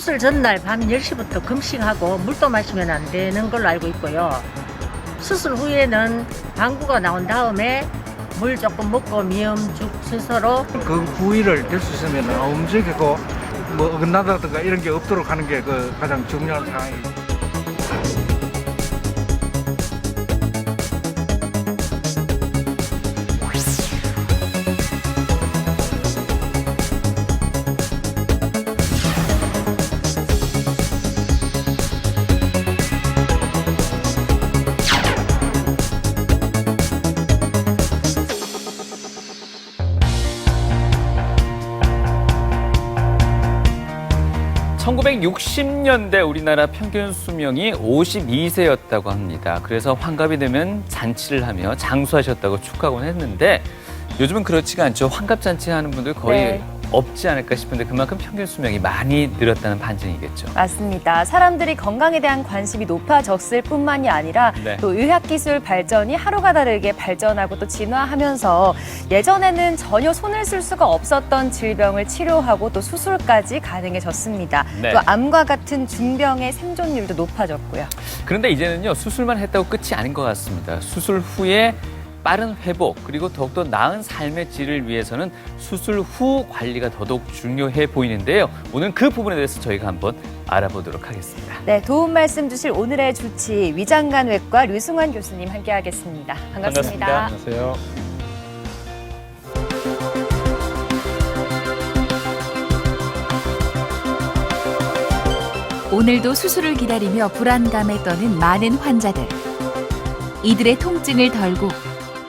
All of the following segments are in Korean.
수술 전날 밤 10시부터 금식하고 물도 마시면 안 되는 걸로 알고 있고요. 수술 후에는 방구가 나온 다음에 물 조금 먹고 미음, 죽 순서로 그 부위를 될 수 있으면 움직이고 뭐 어긋나다든가 이런 게 없도록 하는 게 그 가장 중요한 상황이에요. (1960년대) 우리나라 평균 수명이 52세였다고 합니다. 그래서 환갑이 되면 잔치를 하며 장수하셨다고 축하곤 했는데 요즘은 그렇지가 않죠. 환갑잔치 하는 분들 거의 없지 않을까 싶은데 그만큼 평균 수명이 많이 늘었다는 반증이겠죠. 맞습니다. 사람들이 건강에 대한 관심이 높아졌을 뿐만이 아니라 또 의학기술 발전이 하루가 다르게 발전하고 또 진화하면서 예전에는 전혀 손을 쓸 수가 없었던 질병을 치료하고 또 수술까지 가능해졌습니다. 또 암과 같은 중병의 생존율도 높아졌고요. 그런데 이제는요, 수술만 했다고 끝이 아닌 것 같습니다. 수술 후에 빠른 회복 그리고 더욱더 나은 삶의 질을 위해서는 수술 후 관리가 더더욱 중요해 보이는데요. 오늘 그 부분에 대해서 저희가 한번 알아보도록 하겠습니다. 네, 도움 말씀 주실 오늘의 주치 위장간외과 류승환 교수님 함께하겠습니다. 반갑습니다. 안녕하세요. 오늘도 수술을 기다리며 불안감에 떠는 많은 환자들. 이들의 통증을 덜고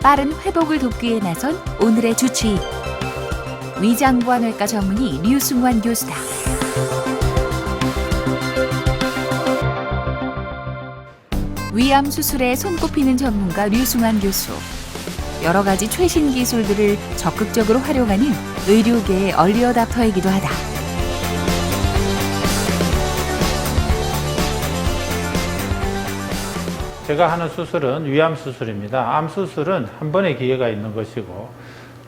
빠른 회복을 돕기 위해 나선 오늘의 주치의. 위장관외과 전문의 류승환 교수다. 위암 수술에 손꼽히는 전문가 류승환 교수. 여러 가지 최신 기술들을 적극적으로 활용하는 의료계의 얼리어답터이기도 하다. 제가 하는 수술은 위암 수술입니다. 암 수술은 한 번의 기회가 있는 것이고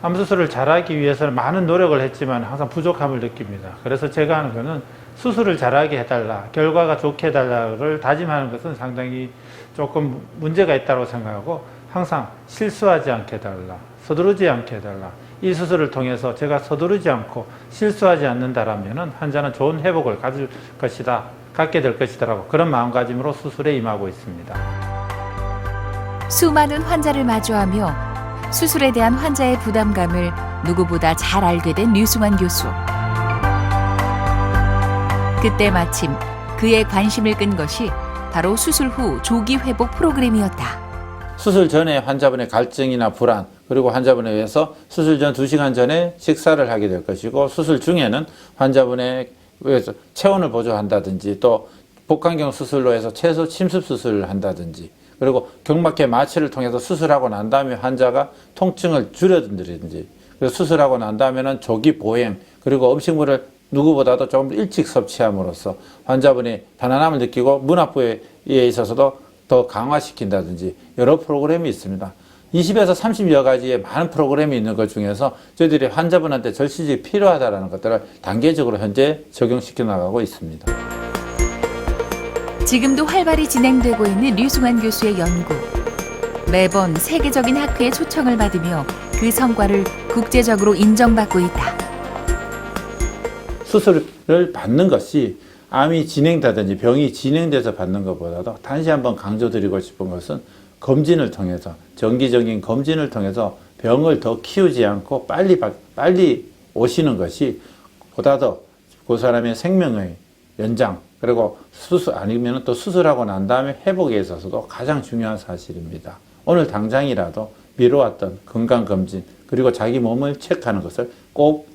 암 수술을 잘하기 위해서는 많은 노력을 했지만 항상 부족함을 느낍니다. 그래서 제가 하는 것은 수술을 잘하게 해달라, 결과가 좋게 해달라를 다짐하는 것은 상당히 조금 문제가 있다고 생각하고 항상 실수하지 않게 해달라, 서두르지 않게 해달라. 이 수술을 통해서 제가 서두르지 않고 실수하지 않는다라면 환자는 좋은 회복을 갖게 될 것이다라고 그런 마음가짐으로 수술에 임하고 있습니다. 수많은 환자를 마주하며 수술에 대한 환자의 부담감을 누구보다 잘 알게 된 류승환 교수. 그때 마침 그의 관심을 끈 것이 바로 수술 후 조기 회복 프로그램이었다. 수술 전에 환자분의 갈증이나 불안, 그리고 환자분에 의해서 수술 전 2시간 전에 식사를 하게 될 것이고 수술 중에는 환자분의 체온을 보조한다든지 또 복강경 수술로 해서 최소 침습 수술을 한다든지 그리고 경막계 마취를 통해서 수술하고 난 다음에 환자가 통증을 줄여든다든지 그래서 수술하고 난 다음에는 조기 보행 그리고 음식물을 누구보다도 조금 일찍 섭취함으로써 환자분이 편안함을 느끼고 문학부에 있어서도 더 강화시킨다든지 여러 프로그램이 있습니다. 20에서 30여 가지의 많은 프로그램이 있는 것 중에서 저희들이 환자분한테 절실히 필요하다는 것들을 단계적으로 현재 적용시켜 나가고 있습니다. 지금도 활발히 진행되고 있는 류승환 교수의 연구. 매번 세계적인 학회의 초청을 받으며 그 성과를 국제적으로 인정받고 있다. 수술을 받는 것이 암이 진행되든지 병이 진행돼서 받는 것보다도 다시 한번 강조드리고 싶은 것은 검진을 통해서 정기적인 검진을 통해서 병을 더 키우지 않고 빨리 오시는 것이 보다 더 그 사람의 생명의 연장 그리고 수술 아니면 또 수술하고 난 다음에 회복에 있어서도 가장 중요한 사실입니다. 오늘 당장이라도 미뤄왔던 건강검진 그리고 자기 몸을 체크하는 것을 꼭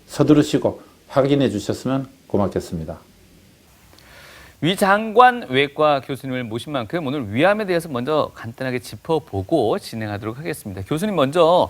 서두르시고 확인해 주셨으면 고맙겠습니다. 위장관외과 교수님을 모신 만큼 오늘 위암에 대해서 먼저 간단하게 짚어보고 진행하도록 하겠습니다. 교수님 먼저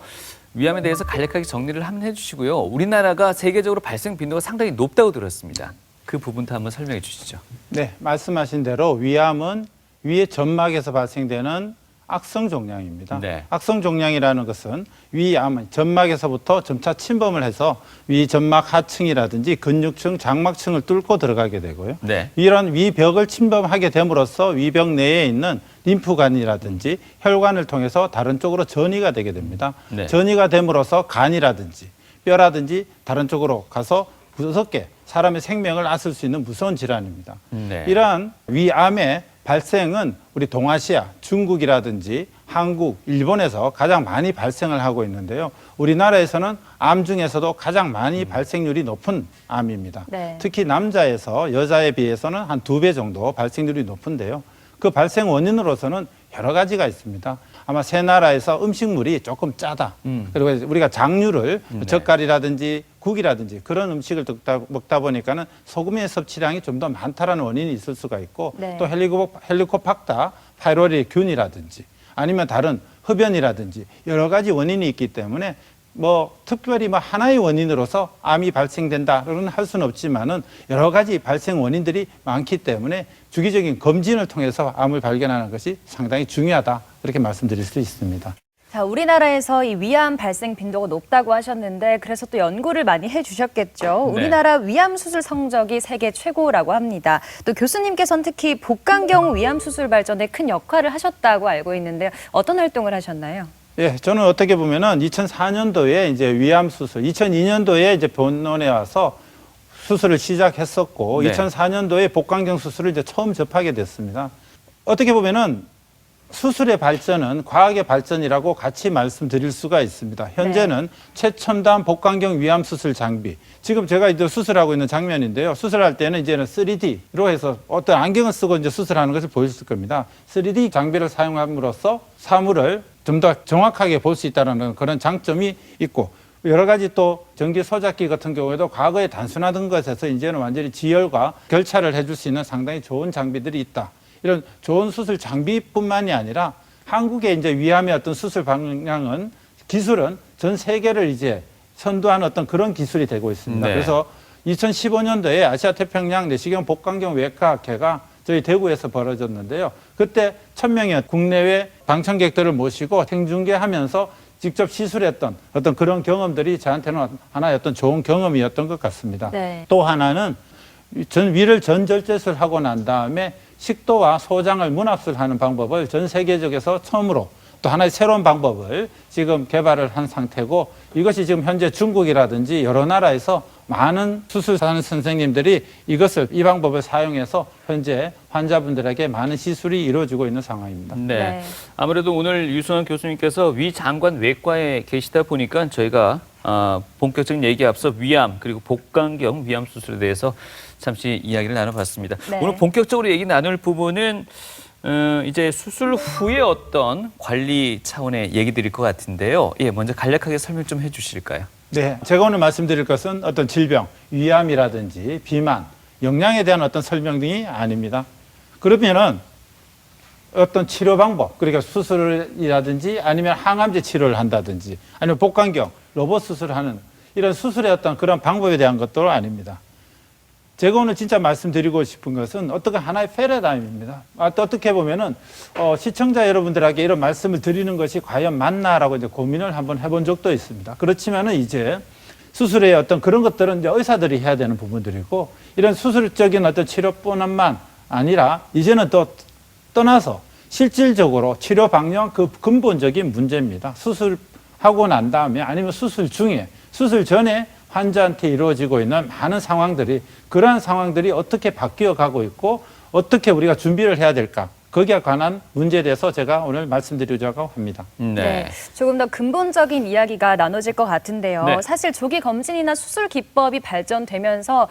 위암에 대해서 간략하게 정리를 한번 해주시고요. 우리나라가 세계적으로 발생 빈도가 상당히 높다고 들었습니다. 그 부분도 한번 설명해 주시죠. 네, 말씀하신 대로 위암은 위의 점막에서 발생되는 악성 종양입니다. 네. 악성 종양이라는 것은 위암 점막에서부터 점차 침범을 해서 위 점막 하층이라든지 근육층, 장막층을 뚫고 들어가게 되고요. 네. 이런 위벽을 침범하게 됨으로써 위벽 내에 있는 림프관이라든지 혈관을 통해서 다른 쪽으로 전이가 되게 됩니다. 네. 전이가 됨으로써 간이라든지 뼈라든지 다른 쪽으로 가서 무섭게 사람의 생명을 앗을 수 있는 무서운 질환입니다. 네. 이러한 위암의 발생은 우리 동아시아, 중국이라든지 한국, 일본에서 가장 많이 발생을 하고 있는데요. 우리나라에서는 암 중에서도 가장 많이 발생률이 높은 암입니다. 네. 특히 남자에서 여자에 비해서는 한 2배 정도 발생률이 높은데요. 그 발생 원인으로서는 여러 가지가 있습니다. 아마 새 나라에서 음식물이 조금 짜다. 그리고 우리가 장류를 젓갈이라든지 국이라든지 그런 음식을 먹다 보니까는 소금의 섭취량이 좀 더 많다라는 원인이 있을 수가 있고 네. 또 헬리코박터 파이로리 균이라든지 아니면 다른 흡연이라든지 여러 가지 원인이 있기 때문에 뭐 특별히 뭐 하나의 원인으로서 암이 발생된다는 할 수는 없지만은 여러 가지 발생 원인들이 많기 때문에 주기적인 검진을 통해서 암을 발견하는 것이 상당히 중요하다 이렇게 말씀드릴 수 있습니다. 자, 우리나라에서 이 위암 발생 빈도가 높다고 하셨는데 그래서 또 연구를 많이 해주셨겠죠. 네. 우리나라 위암 수술 성적이 세계 최고라고 합니다. 또 교수님께서는 특히 복강경 위암 수술 발전에 큰 역할을 하셨다고 알고 있는데요. 어떤 활동을 하셨나요? 예, 저는 어떻게 보면은 2004년도에 이제 위암 수술, 2002년도에 이제 본원에 와서 수술을 시작했었고, 네. 2004년도에 복강경 수술을 이제 처음 접하게 됐습니다. 어떻게 보면은 수술의 발전은 과학의 발전이라고 같이 말씀드릴 수가 있습니다. 현재는 최첨단 복강경 위암 수술 장비. 지금 제가 이제 수술하고 있는 장면인데요. 수술할 때는 이제는 3D로 해서 어떤 안경을 쓰고 이제 수술하는 것을 보였을 겁니다. 3D 장비를 사용함으로써 사물을 좀 더 정확하게 볼 수 있다는 그런 장점이 있고 여러 가지 또 전기 소작기 같은 경우에도 과거에 단순하던 것에서 이제는 완전히 지혈과 결찰을 해줄 수 있는 상당히 좋은 장비들이 있다. 이런 좋은 수술 장비뿐만이 아니라 한국의 이제 위암의 어떤 수술 방향은 기술은 전 세계를 이제 선도한 어떤 그런 기술이 되고 있습니다. 네. 그래서 2015년도에 아시아 태평양 내시경 복강경 외과학회가 저희 대구에서 벌어졌는데요. 그때 1000명의 국내외 방청객들을 모시고 생중계하면서 직접 시술했던 어떤 그런 경험들이 저한테는 하나의 어떤 좋은 경험이었던 것 같습니다. 네. 또 하나는 위를 전절제술 하고 난 다음에 식도와 소장을 문합술하는 방법을 전 세계적에서 처음으로 또 하나의 새로운 방법을 지금 개발을 한 상태고 이것이 지금 현재 중국이라든지 여러 나라에서 많은 수술하는 선생님들이 이 방법을 사용해서 현재 환자분들에게 많은 시술이 이루어지고 있는 상황입니다. 네. 네. 아무래도 오늘 유승환 교수님께서 위장관 외과에 계시다 보니까 저희가 본격적인 얘기에 앞서 위암 그리고 복강경 위암 수술에 대해서 잠시 이야기를 나눠봤습니다. 네. 오늘 본격적으로 얘기 나눌 부분은 이제 수술 후에 어떤 관리 차원의 얘기 드릴 것 같은데요. 예, 먼저 간략하게 설명 좀 해주실까요? 네, 제가 오늘 말씀드릴 것은 어떤 질병, 위암이라든지 비만, 영양에 대한 어떤 설명 등이 아닙니다. 그러면은 어떤 치료 방법, 그러니까 수술이라든지 아니면 항암제 치료를 한다든지 아니면 복강경, 로봇 수술하는 이런 수술의 어떤 그런 방법에 대한 것도 아닙니다. 제가 오늘 진짜 말씀드리고 싶은 것은 어떤 하나의 패러다임입니다. 어떻게 보면은 시청자 여러분들에게 이런 말씀을 드리는 것이 과연 맞나라고 이제 고민을 한번 해본 적도 있습니다. 그렇지만은 이제 수술의 어떤 그런 것들은 이제 의사들이 해야 되는 부분들이고 이런 수술적인 어떤 치료뿐만 아니라 이제는 또 떠나서 실질적으로 치료 방향 그 근본적인 문제입니다. 수술하고 난 다음에 아니면 수술 중에 수술 전에 환자한테 이루어지고 있는 많은 상황들이 그러한 상황들이 어떻게 바뀌어 가고 있고 어떻게 우리가 준비를 해야 될까 거기에 관한 문제에 대해서 제가 오늘 말씀드리려고 합니다. 네. 조금 더 근본적인 이야기가 나눠질 것 같은데요. 네. 사실 조기 검진이나 수술 기법이 발전되면서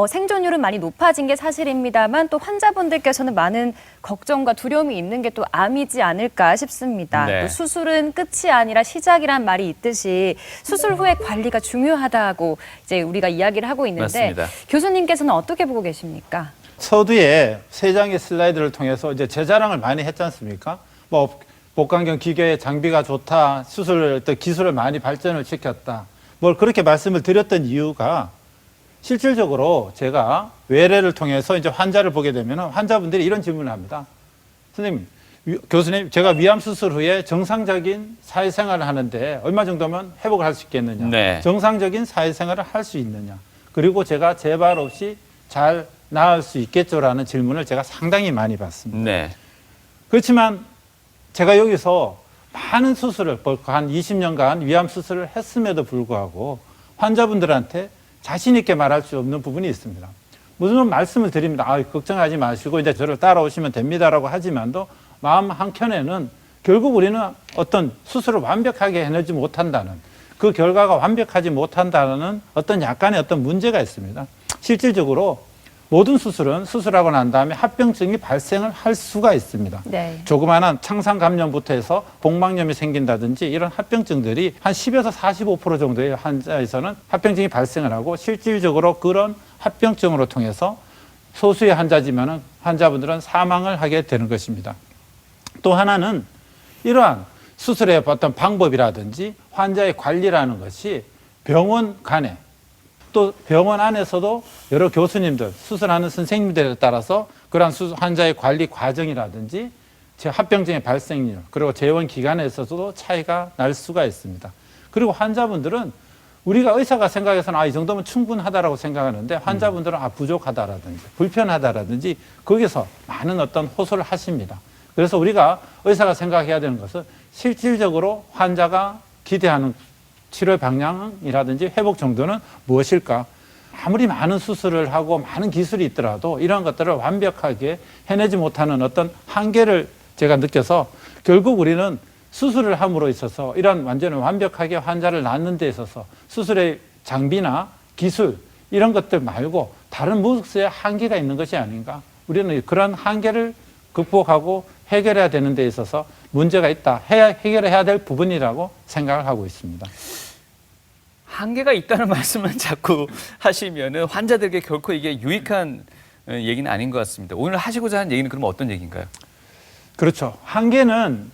생존율은 많이 높아진 게 사실입니다만 또 환자분들께서는 많은 걱정과 두려움이 있는 게 또 암이지 않을까 싶습니다. 네. 또 수술은 끝이 아니라 시작이란 말이 있듯이 수술 후에 관리가 중요하다고 이제 우리가 이야기를 하고 있는데 맞습니다. 교수님께서는 어떻게 보고 계십니까? 서두에 세 장의 슬라이드를 통해서 이제 제 자랑을 많이 했지 않습니까? 뭐 복강경 기계의 장비가 좋다, 수술 또 기술을 많이 발전을 시켰다. 뭘 그렇게 말씀을 드렸던 이유가 실질적으로 제가 외래를 통해서 이제 환자를 보게 되면 환자분들이 이런 질문을 합니다. 선생님, 교수님, 제가 위암 수술 후에 정상적인 사회생활을 하는데 얼마 정도면 회복을 할 수 있겠느냐? 네. 정상적인 사회생활을 할 수 있느냐? 그리고 제가 재발 없이 잘 나을 수 있겠죠라는 질문을 제가 상당히 많이 받습니다. 네. 그렇지만 제가 여기서 많은 수술을, 한 20년간 위암 수술을 했음에도 불구하고 환자분들한테 자신 있게 말할 수 없는 부분이 있습니다. 무슨 말씀을 드립니다. 걱정하지 마시고 이제 저를 따라오시면 됩니다라고 하지만도 마음 한켠에는 결국 우리는 어떤 수술을 완벽하게 해내지 못한다는, 그 결과가 완벽하지 못한다는 어떤 약간의 어떤 문제가 있습니다. 실질적으로 모든 수술은 수술하고 난 다음에 합병증이 발생을 할 수가 있습니다. 네. 조그마한 창상 감염부터 해서 복막염이 생긴다든지 이런 합병증들이 한 10에서 45% 정도의 환자에서는 합병증이 발생을 하고, 실질적으로 그런 합병증으로 통해서 소수의 환자지만은 환자분들은 사망을 하게 되는 것입니다. 또 하나는 이러한 수술의 어떤 방법이라든지 환자의 관리라는 것이 병원 간에, 또 병원 안에서도 여러 교수님들, 수술하는 선생님들에 따라서 그러한 환자의 관리 과정이라든지 합병증의 발생률, 그리고 재원 기간에 있어서도 차이가 날 수가 있습니다. 그리고 환자분들은 우리가 의사가 생각해서는 이 정도면 충분하다라고 생각하는데, 환자분들은 부족하다라든지 불편하다라든지 거기서 많은 어떤 호소를 하십니다. 그래서 우리가 의사가 생각해야 되는 것은 실질적으로 환자가 기대하는 치료 방향이라든지 회복 정도는 무엇일까? 아무리 많은 수술을 하고 많은 기술이 있더라도 이러한 것들을 완벽하게 해내지 못하는 어떤 한계를 제가 느껴서, 결국 우리는 수술을 함으로 있어서 이러한 완전히 완벽하게 환자를 낫는 데 있어서 수술의 장비나 기술 이런 것들 말고 다른 무엇에 한계가 있는 것이 아닌가? 우리는 그런 한계를 극복하고 해결해야 되는 데 있어서 문제가 있다, 해결해야 될 부분이라고 생각을 하고 있습니다. 한계가 있다는 말씀은 자꾸 하시면은 환자들에게 결코 이게 유익한 얘기는 아닌 것 같습니다. 오늘 하시고자 하는 얘기는 그럼 어떤 얘기인가요? 그렇죠. 한계는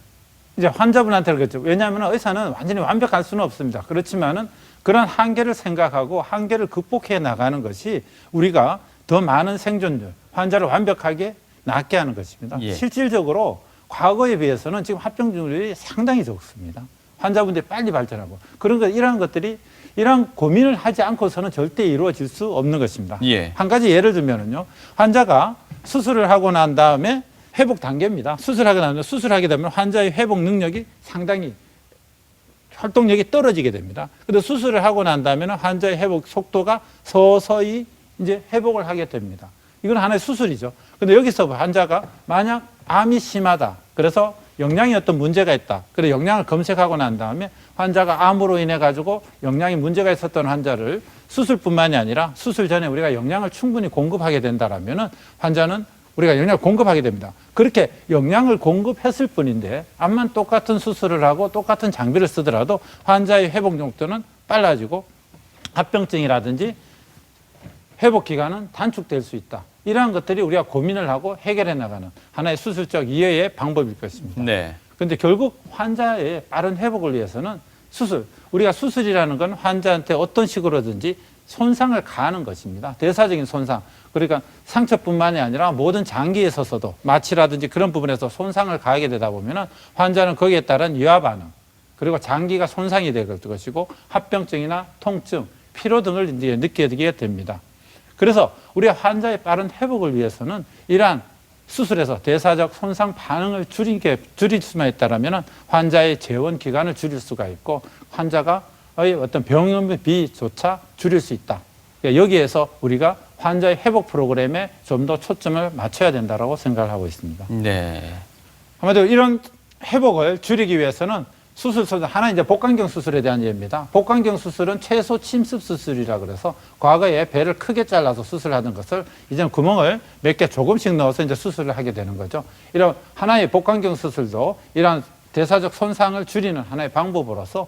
이제 환자분한테는 그렇죠. 왜냐하면 의사는 완전히 완벽할 수는 없습니다. 그렇지만은 그런 한계를 생각하고 한계를 극복해 나가는 것이 우리가 더 많은 생존율, 환자를 완벽하게 낫게 하는 것입니다. 예. 실질적으로 과거에 비해서는 지금 합병증률이 상당히 적습니다. 환자분들이 빨리 발전하고 이러한 것들이 이러한 고민을 하지 않고서는 절대 이루어질 수 없는 것입니다. 예. 한 가지 예를 들면은요, 환자가 수술을 하고 난 다음에 회복 단계입니다. 수술하게 되면 환자의 회복 능력이 상당히 활동력이 떨어지게 됩니다. 근데 수술을 하고 난 다음에는 환자의 회복 속도가 서서히 이제 회복을 하게 됩니다. 이건 하나의 수술이죠. 근데 여기서 환자가 만약 암이 심하다, 그래서 영양에 어떤 문제가 있다, 그래서 영양을 검색하고 난 다음에 환자가 암으로 인해 가지고 영양에 문제가 있었던 환자를 수술뿐만이 아니라 수술 전에 우리가 영양을 충분히 공급하게 된다라면은 환자는 우리가 영양을 공급하게 됩니다. 그렇게 영양을 공급했을 뿐인데 암만 똑같은 수술을 하고 똑같은 장비를 쓰더라도 환자의 회복 속도는 빨라지고 합병증이라든지 회복 기간은 단축될 수 있다. 이러한 것들이 우리가 고민을 하고 해결해 나가는 하나의 수술적 이해의 방법일 것입니다. 네. 그런데 결국 환자의 빠른 회복을 위해서는 우리가 수술이라는 건 환자한테 어떤 식으로든지 손상을 가하는 것입니다. 대사적인 손상. 그러니까 상처뿐만이 아니라 모든 장기에 있어서도 마취라든지 그런 부분에서 손상을 가하게 되다 보면은 환자는 거기에 따른 유화 반응, 그리고 장기가 손상이 될 것이고 합병증이나 통증, 피로 등을 이제 느끼게 됩니다. 그래서 우리가 환자의 빠른 회복을 위해서는 이러한 수술에서 대사적 손상 반응을 줄일 수만 있다면 환자의 재원 기간을 줄일 수가 있고 환자가 어떤 병원비조차 줄일 수 있다. 여기에서 우리가 환자의 회복 프로그램에 좀 더 초점을 맞춰야 된다고 생각을 하고 있습니다. 네. 아마도 이런 회복을 줄이기 위해서는 하나 이제 복강경 수술에 대한 예입니다. 복강경 수술은 최소 침습 수술이라 그래서 과거에 배를 크게 잘라서 수술하던 것을 이제는 구멍을 몇 개 조금씩 넣어서 이제 수술을 하게 되는 거죠. 이런 하나의 복강경 수술도 이런 대사적 손상을 줄이는 하나의 방법으로서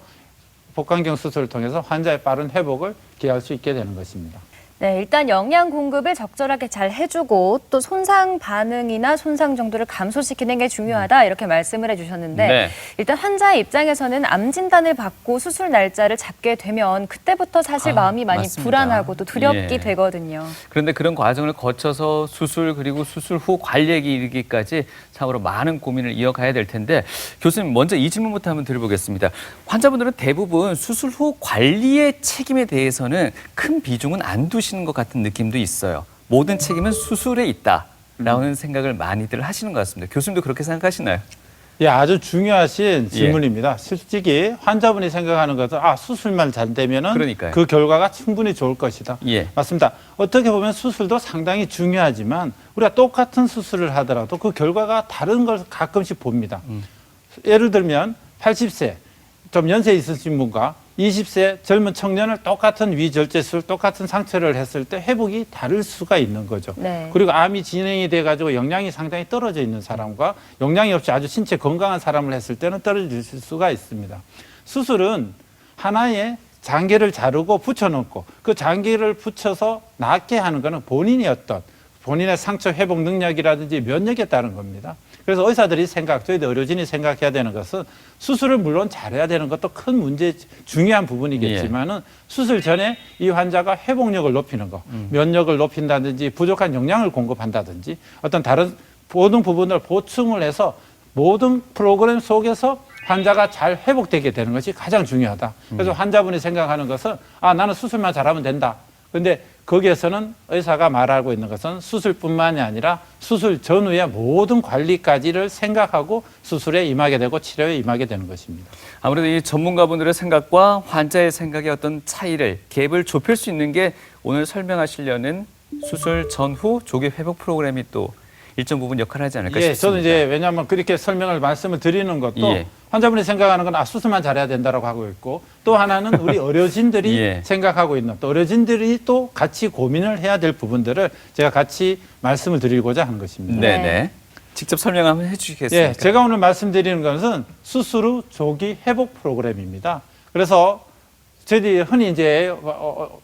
복강경 수술을 통해서 환자의 빠른 회복을 기할 수 있게 되는 것입니다. 네, 일단 영양 공급을 적절하게 잘 해주고 또 손상 반응이나 손상 정도를 감소시키는 게 중요하다 이렇게 말씀을 해주셨는데 네. 일단 환자의 입장에서는 암 진단을 받고 수술 날짜를 잡게 되면 그때부터 사실 마음이 많이 맞습니다. 불안하고 또 두렵게 예. 되거든요. 그런데 그런 과정을 거쳐서 수술 그리고 수술 후 관리에 이르기까지 참으로 많은 고민을 이어가야 될 텐데 교수님 먼저 이 질문부터 한번 드려보겠습니다. 환자분들은 대부분 수술 후 관리의 책임에 대해서는 큰 비중은 안 두시는 것 같은 느낌도 있어요. 모든 책임은 수술에 있다라는 생각을 많이들 하시는 것 같습니다. 교수님도 그렇게 생각하시나요? 예, 아주 중요하신 질문입니다. 솔직히 환자분이 생각하는 것은 수술만 잘 되면은 그러니까요. 그 결과가 충분히 좋을 것이다. 예. 맞습니다. 어떻게 보면 수술도 상당히 중요하지만 우리가 똑같은 수술을 하더라도 그 결과가 다른 걸 가끔씩 봅니다. 예를 들면 80세 좀 연세 있으신 분과 20세 젊은 청년을 똑같은 위절제술, 똑같은 상처를 했을 때 회복이 다를 수가 있는 거죠. 네. 그리고 암이 진행이 돼가지고 영양이 상당히 떨어져 있는 사람과 영양이 없이 아주 신체 건강한 사람을 했을 때는 떨어질 수가 있습니다. 수술은 하나의 장기를 자르고 붙여놓고 그 장기를 붙여서 낫게 하는 것은 본인의 상처 회복 능력이라든지 면역에 따른 겁니다. 그래서 의사들이 저희들 의료진이 생각해야 되는 것은 수술을 물론 잘해야 되는 것도 큰 문제, 중요한 부분이겠지만은 수술 전에 이 환자가 회복력을 높이는 거, 면역을 높인다든지 부족한 영양을 공급한다든지 어떤 다른 모든 부분을 보충을 해서 모든 프로그램 속에서 환자가 잘 회복되게 되는 것이 가장 중요하다. 그래서 환자분이 생각하는 것은 나는 수술만 잘하면 된다. 근데 거기에서는 의사가 말하고 있는 것은 수술뿐만이 아니라 수술 전후의 모든 관리까지를 생각하고 수술에 임하게 되고 치료에 임하게 되는 것입니다. 아무래도 이 전문가분들의 생각과 환자의 생각의 어떤 차이를, 갭을 좁힐 수 있는 게 오늘 설명하시려는 수술 전후 조기 회복 프로그램이 또 일정 부분 역할을 하지 않을까 싶습니다. 저는 이제 왜냐하면 그렇게 말씀을 드리는 것도 환자분이 생각하는 건 수술만 잘해야 된다고 하고 있고 또 하나는 우리 의료진들이 생각하고 있는 또 의료진들이 또 같이 고민을 해야 될 부분들을 제가 같이 말씀을 드리고자 하는 것입니다. 네네. 직접 설명 한번 해주시겠습니까? 제가 오늘 말씀드리는 것은 수술 후 조기 회복 프로그램입니다. 그래서 저희들이 흔히 이제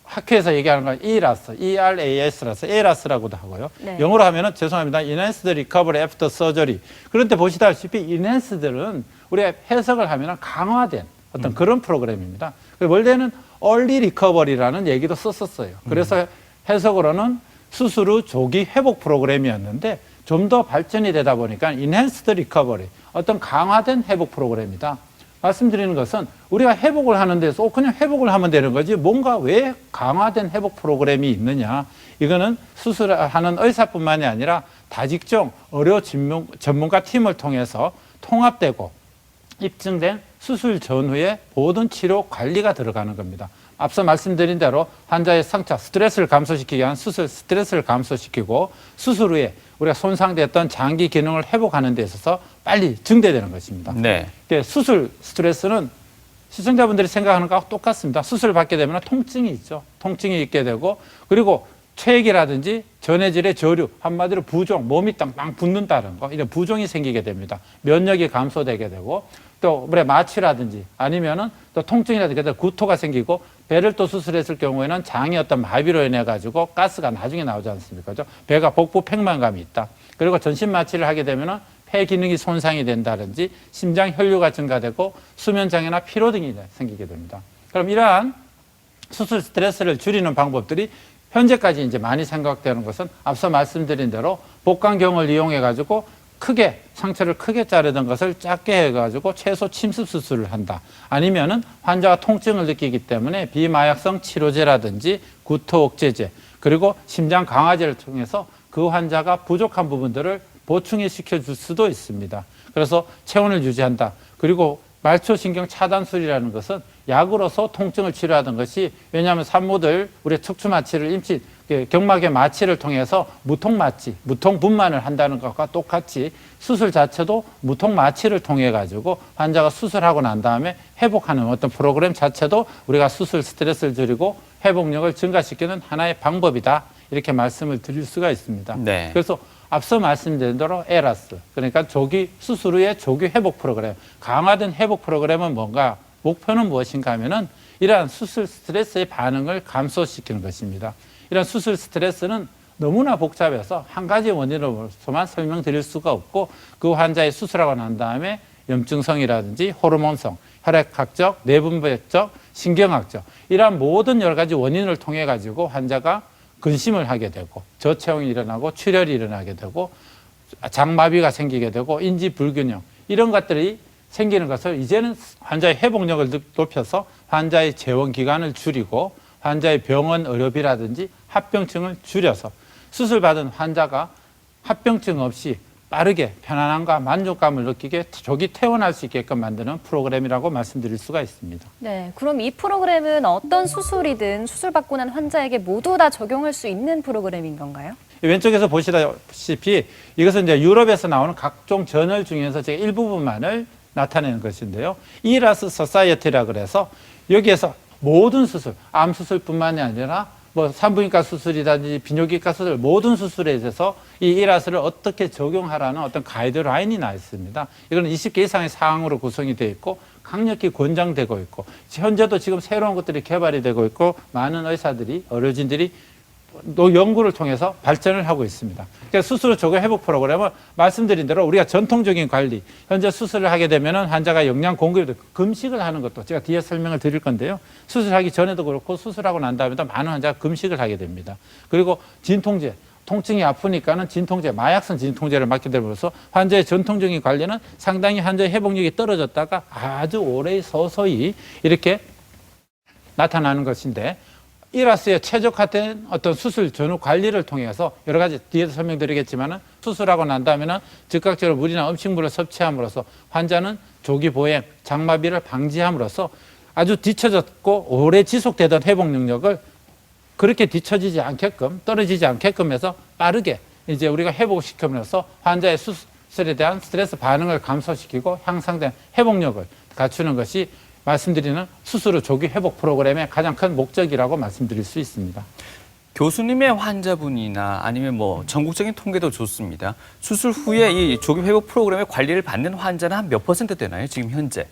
학회에서 얘기하는 건 ERAS라서 ERAS라고도 하고요. 네. 영어로 하면은 죄송합니다. Enhanced Recovery After Surgery. 그런데 보시다시피 Enhanced는 우리가 해석을 하면은 강화된 어떤 그런 프로그램입니다. 원래는 Early Recovery라는 얘기도 썼었어요. 그래서 해석으로는 수술 후 조기 회복 프로그램이었는데 좀 더 발전이 되다 보니까 Enhanced Recovery, 어떤 강화된 회복 프로그램이다. 말씀드리는 것은 우리가 회복을 하는 데서 그냥 회복을 하면 되는 거지 뭔가 왜 강화된 회복 프로그램이 있느냐. 이거는 수술하는 의사뿐만이 아니라 다직종 의료 전문가 팀을 통해서 통합되고 입증된 수술 전후의 모든 치료 관리가 들어가는 겁니다. 앞서 말씀드린 대로 환자의 상처, 스트레스를 감소시키기 위한 수술 스트레스를 감소시키고 수술 후에 우리가 손상됐던 장기 기능을 회복하는 데 있어서 빨리 증대되는 것입니다. 네. 수술 스트레스는 시청자분들이 생각하는 것과 똑같습니다. 수술을 받게 되면 통증이 있죠. 통증이 있게 되고 그리고 체액이라든지 전해질의 저류, 한마디로 부종, 몸이 땅땅 붓는다는 거, 이런 부종이 생기게 됩니다. 면역이 감소되게 되고 또 물에 마취라든지 아니면은 또 통증이라든지 구토가 생기고 배를 또 수술했을 경우에는 장의 어떤 마비로 인해 가지고 가스가 나중에 나오지 않습니까? 그죠? 배가 복부 팽만감이 있다. 그리고 전신 마취를 하게 되면은 폐 기능이 손상이 된다든지 심장 혈류가 증가되고 수면 장애나 피로 등이 생기게 됩니다. 그럼 이러한 수술 스트레스를 줄이는 방법들이 현재까지 이제 많이 생각되는 것은 앞서 말씀드린 대로 복강경을 이용해 가지고 크게 상처를 크게 자르던 것을 작게 해가지고 최소 침습 수술을 한다. 아니면은 환자가 통증을 느끼기 때문에 비마약성 치료제라든지 구토 억제제 그리고 심장 강화제를 통해서 그 환자가 부족한 부분들을 보충해 시켜줄 수도 있습니다. 그래서 체온을 유지한다. 그리고 말초신경 차단술이라는 것은 약으로서 통증을 치료하던 것이 왜냐하면 산모들 우리 척추 마취를 경막의 마취를 통해서 무통 마취, 무통 분만을 한다는 것과 똑같이 수술 자체도 무통 마취를 통해 가지고 환자가 수술하고 난 다음에 회복하는 어떤 프로그램 자체도 우리가 수술 스트레스를 줄이고 회복력을 증가시키는 하나의 방법이다. 이렇게 말씀을 드릴 수가 있습니다. 네. 그래서 앞서 말씀드린 대로 에라스, 그러니까 수술 후의 조기 회복 프로그램, 강화된 회복 프로그램은 뭔가, 목표는 무엇인가 하면은 이러한 수술 스트레스의 반응을 감소시키는 것입니다. 이런 수술 스트레스는 너무나 복잡해서 한 가지 원인으로서만 설명드릴 수가 없고 그 환자의 수술하고 난 다음에 염증성이라든지 호르몬성, 혈액학적, 내분비학적, 신경학적 이러한 모든 여러 가지 원인을 통해 가지고 환자가 근심을 하게 되고 저체온이 일어나고 출혈이 일어나게 되고 장마비가 생기게 되고 인지 불균형 이런 것들이 생기는 것을 이제는 환자의 회복력을 높여서 환자의 재원 기간을 줄이고 환자의 병원 의료비라든지 합병증을 줄여서 수술받은 환자가 합병증 없이 빠르게 편안함과 만족감을 느끼게 조기 퇴원할 수 있게끔 만드는 프로그램이라고 말씀드릴 수가 있습니다. 네, 그럼 이 프로그램은 어떤 수술이든 수술받고 난 환자에게 모두 다 적용할 수 있는 프로그램인 건가요? 왼쪽에서 보시다시피 이것은 이제 유럽에서 나오는 각종 저널 중에서 제가 일부분만을 나타내는 것인데요. 이라스 소사이어티라 그래서 여기에서 모든 수술, 암 수술뿐만이 아니라 뭐 산부인과 수술이라든지 비뇨기과 수술 모든 수술에 대해서 이 이라스를 어떻게 적용하라는 어떤 가이드라인이 나 있습니다. 이건 20개 이상의 사항으로 구성이 되어 있고 강력히 권장되고 있고 현재도 지금 새로운 것들이 개발이 되고 있고 많은 의사들이 의료진들이 연구를 통해서 발전을 하고 있습니다. 그래서 수술 조기 회복 프로그램은 말씀드린 대로 우리가 전통적인 관리, 현재 수술을 하게 되면은 환자가 영양 공급을 금식을 하는 것도 제가 뒤에 설명을 드릴 건데요. 수술하기 전에도 그렇고 수술하고 난 다음에도 많은 환자가 금식을 하게 됩니다. 그리고 진통제, 통증이 아프니까는 진통제, 마약성 진통제를 맞게 됨으로써 환자의 전통적인 관리는 상당히 환자의 회복력이 떨어졌다가 아주 오래 서서히 이렇게 나타나는 것인데 이라스에 최적화된 어떤 수술 전후 관리를 통해서 여러 가지 뒤에서 설명드리겠지만은 수술하고 난 다음에는 즉각적으로 물이나 음식물을 섭취함으로써 환자는 조기 보행, 장마비를 방지함으로써 아주 뒤처졌고 오래 지속되던 회복 능력을 그렇게 뒤처지지 않게끔 떨어지지 않게끔 해서 빠르게 이제 우리가 회복시킴으로써 환자의 수술에 대한 스트레스 반응을 감소시키고 향상된 회복력을 갖추는 것이 말씀드리는 수술 후 조기 회복 프로그램의 가장 큰 목적이라고 말씀드릴 수 있습니다. 교수님의 환자분이나 아니면 뭐 전국적인 통계도 좋습니다. 수술 후에 이 조기 회복 프로그램의 관리를 받는 환자는 한 몇 % 되나요? 지금 현재?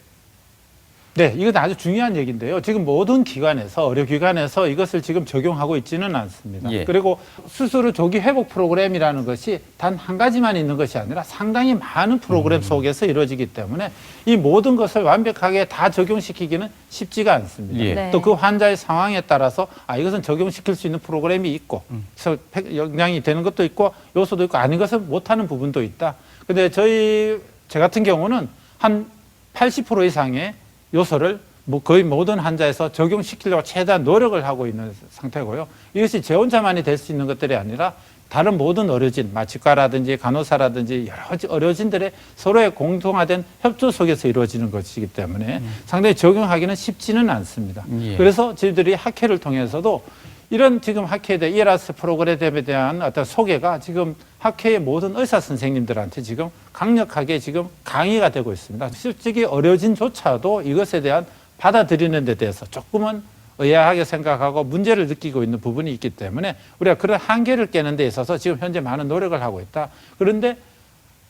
네, 이건 아주 중요한 얘기인데요. 지금 모든 기관에서, 의료기관에서 이것을 지금 적용하고 있지는 않습니다. 예. 그리고 수술 후 조기 회복 프로그램이라는 것이 단 한 가지만 있는 것이 아니라 상당히 많은 프로그램 속에서 이루어지기 때문에 이 모든 것을 완벽하게 다 적용시키기는 쉽지가 않습니다. 예. 네. 또 그 환자의 상황에 따라서 이것은 적용시킬 수 있는 프로그램이 있고 그래서 영향이 되는 것도 있고 요소도 있고 아닌 것은 못하는 부분도 있다. 근데 제 같은 경우는 한 80% 이상의 요소를 거의 모든 환자에서 적용시키려고 최대한 노력을 하고 있는 상태고요. 이것이 제 혼자만이 될 수 있는 것들이 아니라 다른 모든 의료진, 치과라든지 간호사라든지 여러 의료진들의 서로의 공통화된 협조 속에서 이루어지는 것이기 때문에 상당히 적용하기는 쉽지는 않습니다. 예. 그래서 저희들이 학회를 통해서도 이런 지금 학회에 대한 이라스 프로그램에 대한 어떤 소개가 지금 학회의 모든 의사 선생님들한테 지금 강력하게 지금 강의가 되고 있습니다. 솔직히 의료진조차도 이것에 대한 받아들이는 데 대해서 조금은 의아하게 생각하고 문제를 느끼고 있는 부분이 있기 때문에 우리가 그런 한계를 깨는 데 있어서 지금 현재 많은 노력을 하고 있다. 그런데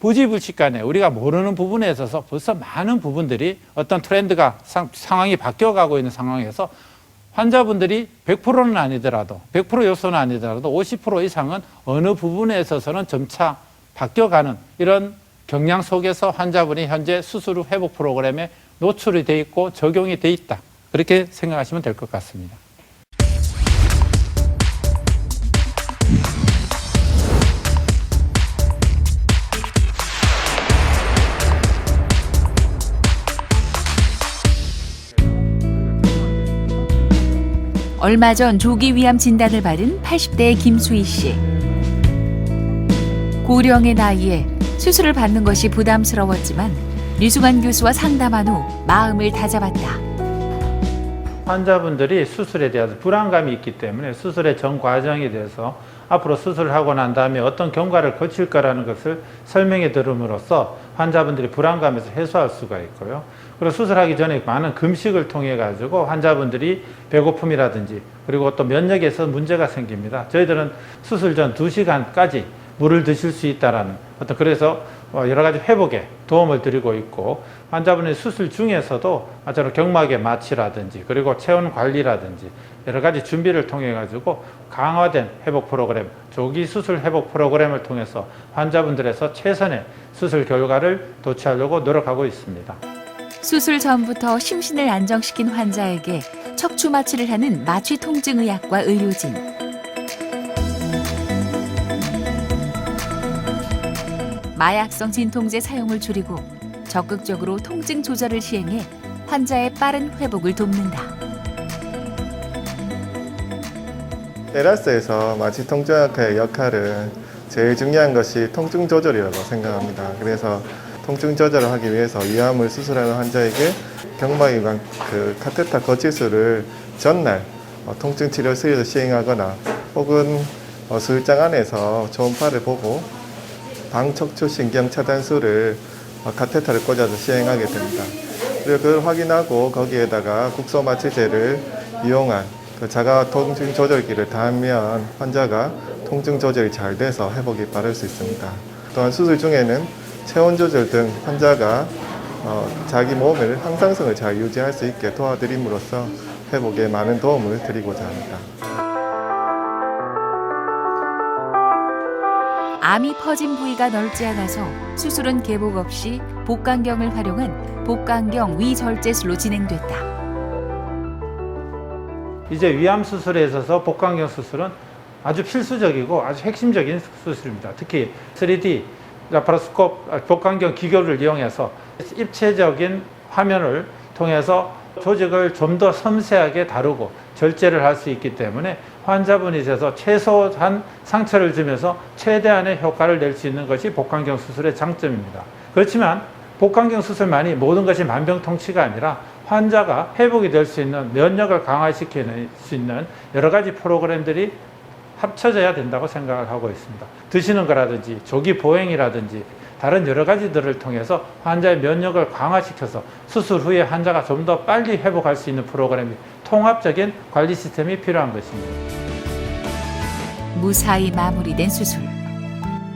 부지불식간에 우리가 모르는 부분에 있어서 벌써 많은 부분들이 어떤 트렌드가 상황이 바뀌어가고 있는 상황에서 환자분들이 100%는 아니더라도 100% 요소는 아니더라도 50% 이상은 어느 부분에 있어서는 점차 바뀌어가는 이런 경향 속에서 환자분이 현재 수술 후 회복 프로그램에 노출이 돼 있고 적용이 돼 있다. 그렇게 생각하시면 될 것 같습니다. 얼마 전 조기 위암 진단을 받은 80대의 김수희 씨. 고령의 나이에 수술을 받는 것이 부담스러웠지만 류승환 교수와 상담한 후 마음을 다잡았다. 환자분들이 수술에 대해서 불안감이 있기 때문에 수술의 전 과정에 대해서 앞으로 수술을 하고 난 다음에 어떤 경과를 거칠 거라는 것을 설명해 들음으로써 환자분들이 불안감에서 해소할 수가 있고요. 그리고 수술하기 전에 많은 금식을 통해 가지고 환자분들이 배고픔이라든지 그리고 또 면역에서 문제가 생깁니다. 저희들은 수술 전 2시간까지 물을 드실 수 있다라는 그래서 여러 가지 회복에 도움을 드리고 있고, 환자분의 수술 중에서도 아처럼 경막의 마취라든지 그리고 체온 관리라든지 여러 가지 준비를 통해 가지고 강화된 회복 프로그램, 조기 수술 회복 프로그램을 통해서 환자분들에서 최선의 수술 결과를 도취하려고 노력하고 있습니다. 수술 전부터 심신을 안정시킨 환자에게 척추 마취를 하는 마취 통증의학과 의료진. 마약성 진통제 사용을 줄이고 적극적으로 통증 조절을 시행해 환자의 빠른 회복을 돕는다. 에라스에서 마취 통증의학과의 역할은 제일 중요한 것이 통증 조절이라고 생각합니다. 그래서 통증 조절을 하기 위해서 위암을 수술하는 환자에게 경막이관 카테터 거치술을 전날 통증 치료실에서 시행하거나 혹은 수술장 안에서 초음파를 보고 방척추 신경 차단술을 카테터를 꽂아서 시행하게 됩니다. 그리고 그걸 확인하고 거기에다가 국소 마취제를 이용한 자가 통증 조절기를 닿으면 환자가 통증 조절이 잘 돼서 회복이 빠를 수 있습니다. 또한 수술 중에는 체온 조절 등 환자가 자기 몸을 항상성을 잘 유지할 수 있게 도와드림으로써 회복에 많은 도움을 드리고자 합니다. 암이 퍼진 부위가 넓지 않아서 수술은 개복 없이 복강경을 활용한 복강경 위절제술로 진행됐다. 이제 위암 수술에 있어서 복강경 수술은 아주 필수적이고 아주 핵심적인 수술입니다. 특히 3D 라파로스코프 복강경 기교를 이용해서 입체적인 화면을 통해서 조직을 좀 더 섬세하게 다루고 절제를 할 수 있기 때문에 환자분이 돼서 최소한 상처를 주면서 최대한의 효과를 낼 수 있는 것이 복강경 수술의 장점입니다. 그렇지만 복강경 수술만이 모든 것이 만병통치가 아니라 환자가 회복이 될 수 있는 면역을 강화시킬 수 있는 여러 가지 프로그램들이 합쳐져야 된다고 생각을 하고 있습니다. 드시는 거라든지 조기 보행이라든지 다른 여러 가지들을 통해서 환자의 면역을 강화시켜서 수술 후에 환자가 좀 더 빨리 회복할 수 있는 프로그램이 통합적인 관리 시스템이 필요한 것입니다. 무사히 마무리된 수술.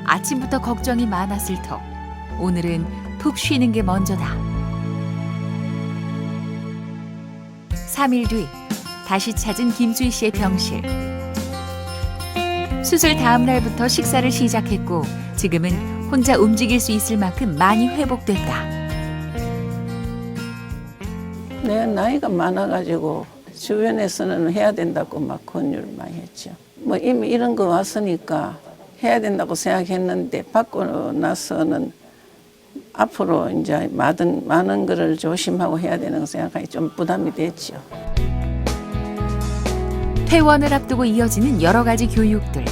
아침부터 걱정이 많았을 터 오늘은 푹 쉬는 게 먼저다. 3일 뒤 다시 찾은 김수희 씨의 병실. 수술 다음 날부터 식사를 시작했고 지금은 혼자 움직일 수 있을 만큼 많이 회복됐다. 내가 나이가 많아가지고 주변에서는 해야 된다고 막 권유를 많이 했죠. 뭐 이미 이런 거 왔으니까 해야 된다고 생각했는데 받고 나서는 앞으로 이제 많은 거를 조심하고 해야 되는 생각이 좀 부담이 됐죠. 퇴원을 앞두고 이어지는 여러 가지 교육들.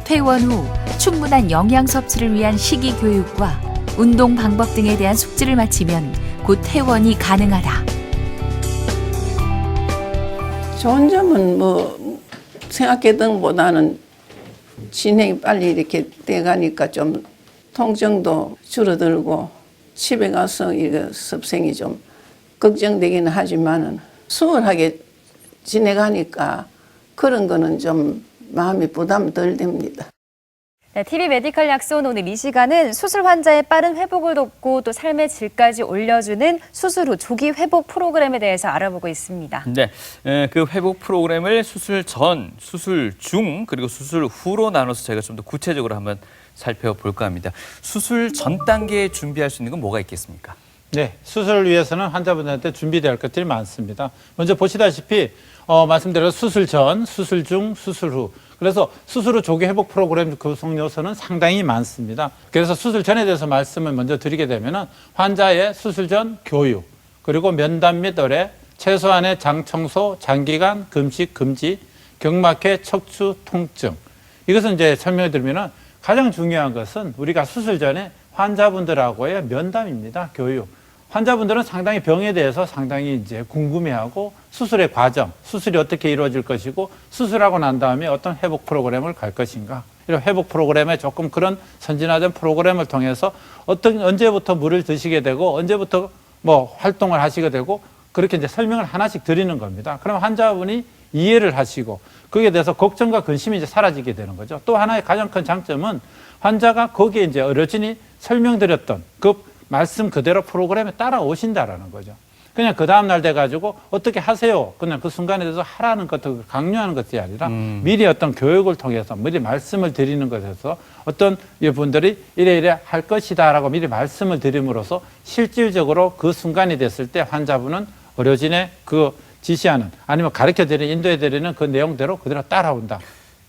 퇴원 후 충분한 영양 섭취를 위한 식이 교육과 운동 방법 등에 대한 숙지를 마치면 곧 퇴원이 가능하다. 좋은 점은 뭐 생각했던 것보다는 진행이 빨리 이렇게 돼가니까 좀 통증도 줄어들고 집에 가서 이거 습생이 좀 걱정되기는 하지만은 수월하게 지내가니까 그런 거는 좀 마음이 부담 덜 됩니다. 네, TV 메디컬 약손 오늘 이 시간은 수술 환자의 빠른 회복을 돕고 또 삶의 질까지 올려주는 수술 후 조기 회복 프로그램에 대해서 알아보고 있습니다. 네, 그 회복 프로그램을 수술 전, 수술 중, 그리고 수술 후로 나눠서 저희가 좀 더 구체적으로 한번 살펴볼까 합니다. 수술 전 단계에 준비할 수 있는 건 뭐가 있겠습니까? 네, 수술을 위해서는 환자분들한테 준비될 것들이 많습니다. 먼저 보시다시피 말씀드린 수술 전, 수술 중, 수술 후. 그래서 수술 후 조기 회복 프로그램 구성 요소는 상당히 많습니다. 그래서 수술 전에 대해서 말씀을 먼저 드리게 되면은 환자의 수술 전 교육, 그리고 면담 및 의뢰, 최소한의 장 청소, 장기간 금식 금지, 경막회 척추 통증. 이것은 이제 설명해 드리면은 가장 중요한 것은 우리가 수술 전에 환자분들하고의 면담입니다. 교육. 환자분들은 상당히 병에 대해서 상당히 이제 궁금해하고 수술의 과정, 수술이 어떻게 이루어질 것이고 수술하고 난 다음에 어떤 회복 프로그램을 갈 것인가. 이런 회복 프로그램에 조금 그런 선진화된 프로그램을 통해서 언제부터 물을 드시게 되고 언제부터 뭐 활동을 하시게 되고 그렇게 이제 설명을 하나씩 드리는 겁니다. 그럼 환자분이 이해를 하시고 거기에 대해서 걱정과 근심이 이제 사라지게 되는 거죠. 또 하나의 가장 큰 장점은 환자가 거기에 이제 어르신이 설명드렸던 그 말씀 그대로 프로그램에 따라오신다라는 거죠. 그냥 그 다음날 돼가지고 어떻게 하세요. 그냥 그 순간에 대해서 하라는 것을 강요하는 것이 아니라 미리 어떤 교육을 통해서 미리 말씀을 드리는 것에서 어떤 분들이 이래 할 것이다라고 미리 말씀을 드림으로써 실질적으로 그 순간이 됐을 때 환자분은 의료진의 그 지시하는 아니면 가르쳐드리는 인도해드리는 그 내용대로 그대로 따라온다.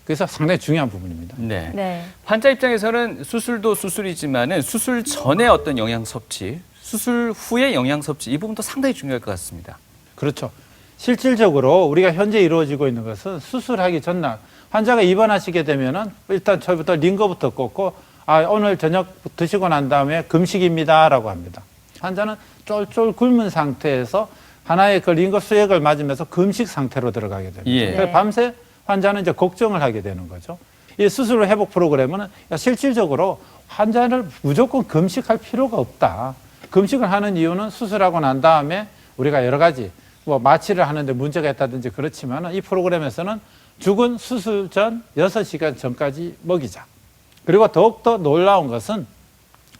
그래서 상당히 중요한 부분입니다. 네. 네. 환자 입장에서는 수술도 수술이지만은 수술 전에 어떤 영양 섭취, 수술 후의 영양 섭취 이 부분도 상당히 중요할 것 같습니다. 그렇죠. 실질적으로 우리가 현재 이루어지고 있는 것은 수술하기 전날 환자가 입원하시게 되면은 일단 처음부터 링거부터 꽂고 오늘 저녁 드시고 난 다음에 금식입니다라고 합니다. 환자는 쫄쫄 굶은 상태에서 하나의 그 링거 수액을 맞으면서 금식 상태로 들어가게 됩니다. 예. 그래서 밤새 환자는 이제 걱정을 하게 되는 거죠. 이 수술 회복 프로그램은 실질적으로 환자를 무조건 금식할 필요가 없다. 금식을 하는 이유는 수술하고 난 다음에 우리가 여러 가지 마취를 하는데 문제가 있다든지 그렇지만 이 프로그램에서는 죽은 수술 전 6시간 전까지 먹이자. 그리고 더욱더 놀라운 것은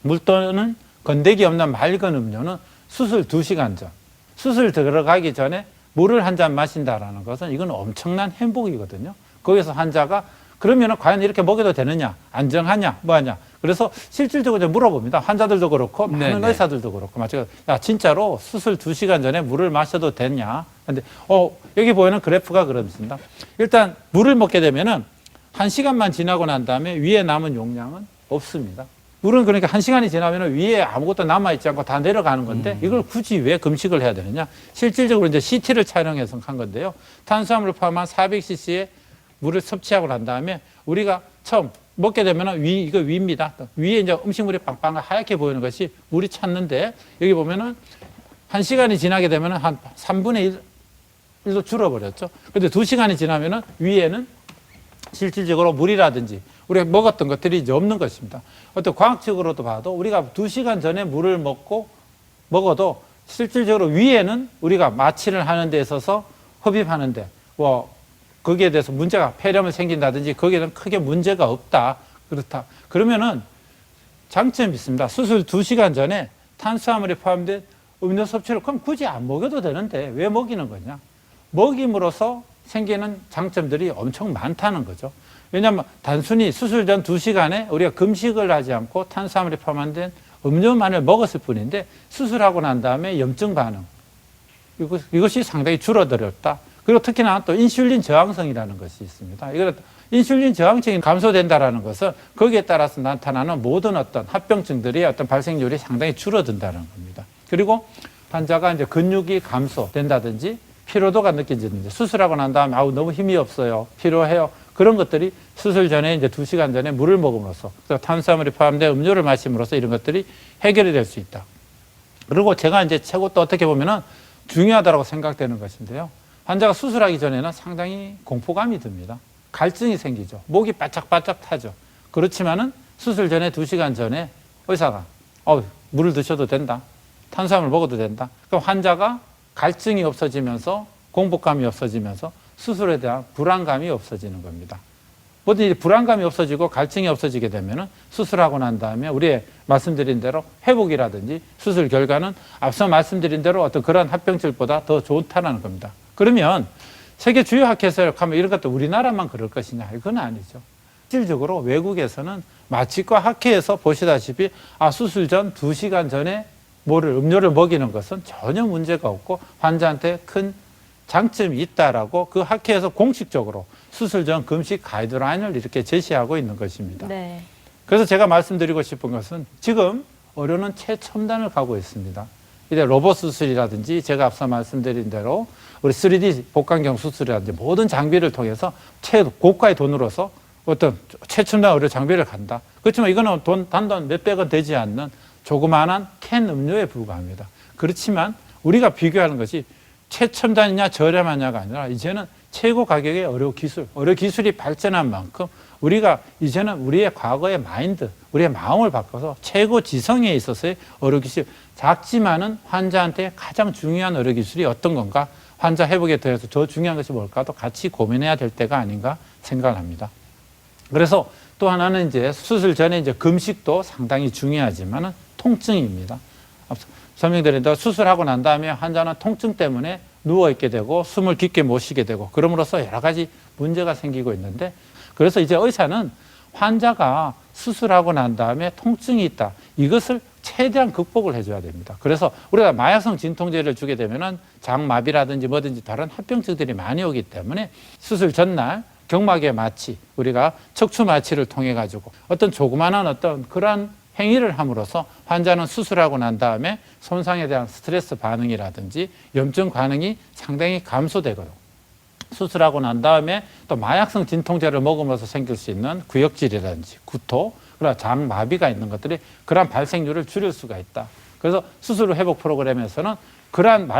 물 또는 건더기 없는 맑은 음료는 수술 2시간 전. 수술 들어가기 전에 물을 한 잔 마신다라는 것은 이건 엄청난 행복이거든요. 거기서 환자가 그러면 과연 이렇게 먹여도 되느냐, 안정하냐, 뭐하냐. 그래서 실질적으로 물어봅니다. 환자들도 그렇고 많은 의사들도 그렇고 마찬가지로 야 진짜로 수술 2시간 전에 물을 마셔도 되냐. 근데 여기 보이는 그래프가 그렇습니다. 일단 물을 먹게 되면은 1시간만 지나고 난 다음에 위에 남은 용량은 없습니다. 물은 그러니까 1시간이 지나면 위에 아무것도 남아있지 않고 다 내려가는 건데 이걸 굳이 왜 금식을 해야 되느냐. 실질적으로 이제 CT를 촬영해서 한 건데요. 탄수화물을 포함한 400cc의 물을 섭취하고 난 다음에 우리가 처음 먹게 되면 이거 위입니다. 위에 이제 음식물이 빵빵 하얗게 보이는 것이 물이 찼는데 여기 보면은 1시간이 지나게 되면 한 3분의 1로 줄어버렸죠. 근데 2시간이 지나면은 위에는 실질적으로 물이라든지 우리가 먹었던 것들이 이제 없는 것입니다. 어떤 과학적으로도 봐도 우리가 2시간 전에 물을 먹어도 실질적으로 위에는 우리가 마취를 하는 데 있어서 흡입하는데 거기에 대해서 문제가 폐렴이 생긴다든지 거기에는 크게 문제가 없다. 그렇다. 그러면은 장점이 있습니다. 수술 2시간 전에 탄수화물이 포함된 음료 섭취를 그럼 굳이 안 먹여도 되는데 왜 먹이는 거냐? 먹임으로써 생기는 장점들이 엄청 많다는 거죠. 왜냐하면 단순히 수술 전 2시간에 우리가 금식을 하지 않고 탄수화물이 포함된 음료만을 먹었을 뿐인데 수술하고 난 다음에 염증 반응 이것이 상당히 줄어들었다. 그리고 특히나 또 인슐린 저항성이라는 것이 있습니다. 이거 인슐린 저항성이 감소된다라는 것은 거기에 따라서 나타나는 모든 어떤 합병증들이 어떤 발생률이 상당히 줄어든다는 겁니다. 그리고 환자가 이제 근육이 감소된다든지 피로도가 느껴지는데 수술하고 난 다음에 너무 힘이 없어요. 피로해요. 그런 것들이 수술 전에 이제 2시간 전에 물을 먹음으로써 탄수화물이 포함된 음료를 마심으로써 이런 것들이 해결이 될 수 있다. 그리고 제가 이제 최고 또 어떻게 보면은 중요하다고 생각되는 것인데요. 환자가 수술하기 전에는 상당히 공포감이 듭니다. 갈증이 생기죠. 목이 바짝바짝 타죠. 그렇지만은 수술 전에 2시간 전에 의사가 물을 드셔도 된다. 탄수화물 먹어도 된다. 그럼 환자가 갈증이 없어지면서 공포감이 없어지면서 수술에 대한 불안감이 없어지는 겁니다. 뭐든 불안감이 없어지고 갈증이 없어지게 되면은 수술하고 난 다음에 우리 말씀드린 대로 회복이라든지 수술 결과는 앞서 말씀드린 대로 어떤 그런 합병증보다 더 좋다는 겁니다. 그러면 세계 주요 학회에서 가면 이런 것도 우리나라만 그럴 것이냐? 이건 아니죠. 실질적으로 외국에서는 마취과 학회에서 보시다시피 수술 전 2시간 전에 음료를 먹이는 것은 전혀 문제가 없고 환자한테 큰 장점이 있다라고 그 학회에서 공식적으로 수술 전 금식 가이드라인을 이렇게 제시하고 있는 것입니다. 네. 그래서 제가 말씀드리고 싶은 것은 지금 의료는 최첨단을 가고 있습니다. 이제 로봇 수술이라든지 제가 앞서 말씀드린 대로 우리 3D 복강경 수술이라든지 모든 장비를 통해서 최고가의 돈으로서 어떤 최첨단 의료 장비를 간다. 그렇지만 이거는 단돈 몇백 원 되지 않는 조그마한 캔 음료에 불과합니다. 그렇지만 우리가 비교하는 것이 최첨단이냐 저렴하냐가 아니라 이제는 최고 가격의 의료 기술이 발전한 만큼 우리가 이제는 우리의 과거의 마인드, 우리의 마음을 바꿔서 최고 지성에 있어서의 의료 기술, 작지만은 환자한테 가장 중요한 의료 기술이 어떤 건가? 환자 회복에 대해서 더 중요한 것이 뭘까도 같이 고민해야 될 때가 아닌가 생각을 합니다. 그래서 또 하나는 이제 수술 전에 이제 금식도 상당히 중요하지만은 통증입니다. 설명드린 대로 수술하고 난 다음에 환자는 통증 때문에 누워있게 되고 숨을 깊게 못 쉬게 되고 그럼으로써 여러 가지 문제가 생기고 있는데 그래서 이제 의사는 환자가 수술하고 난 다음에 통증이 있다. 이것을 최대한 극복을 해줘야 됩니다. 그래서 우리가 마약성 진통제를 주게 되면은 장마비라든지 뭐든지 다른 합병증들이 많이 오기 때문에 수술 전날 경막의 마취, 우리가 척추 마취를 통해 가지고 어떤 조그마한 어떤 그러한 행위를 함으로써 환자는 수술하고 난 다음에 손상에 대한 스트레스 반응이라든지 염증 반응이 상당히 감소되거든요. 수술하고 난 다음에 또 마약성 진통제를 먹으면서 생길 수 있는 구역질이라든지 구토, 그리고 장마비가 있는 것들이 그러한 발생률을 줄일 수가 있다. 그래서 수술 후 회복 프로그램에서는 그러한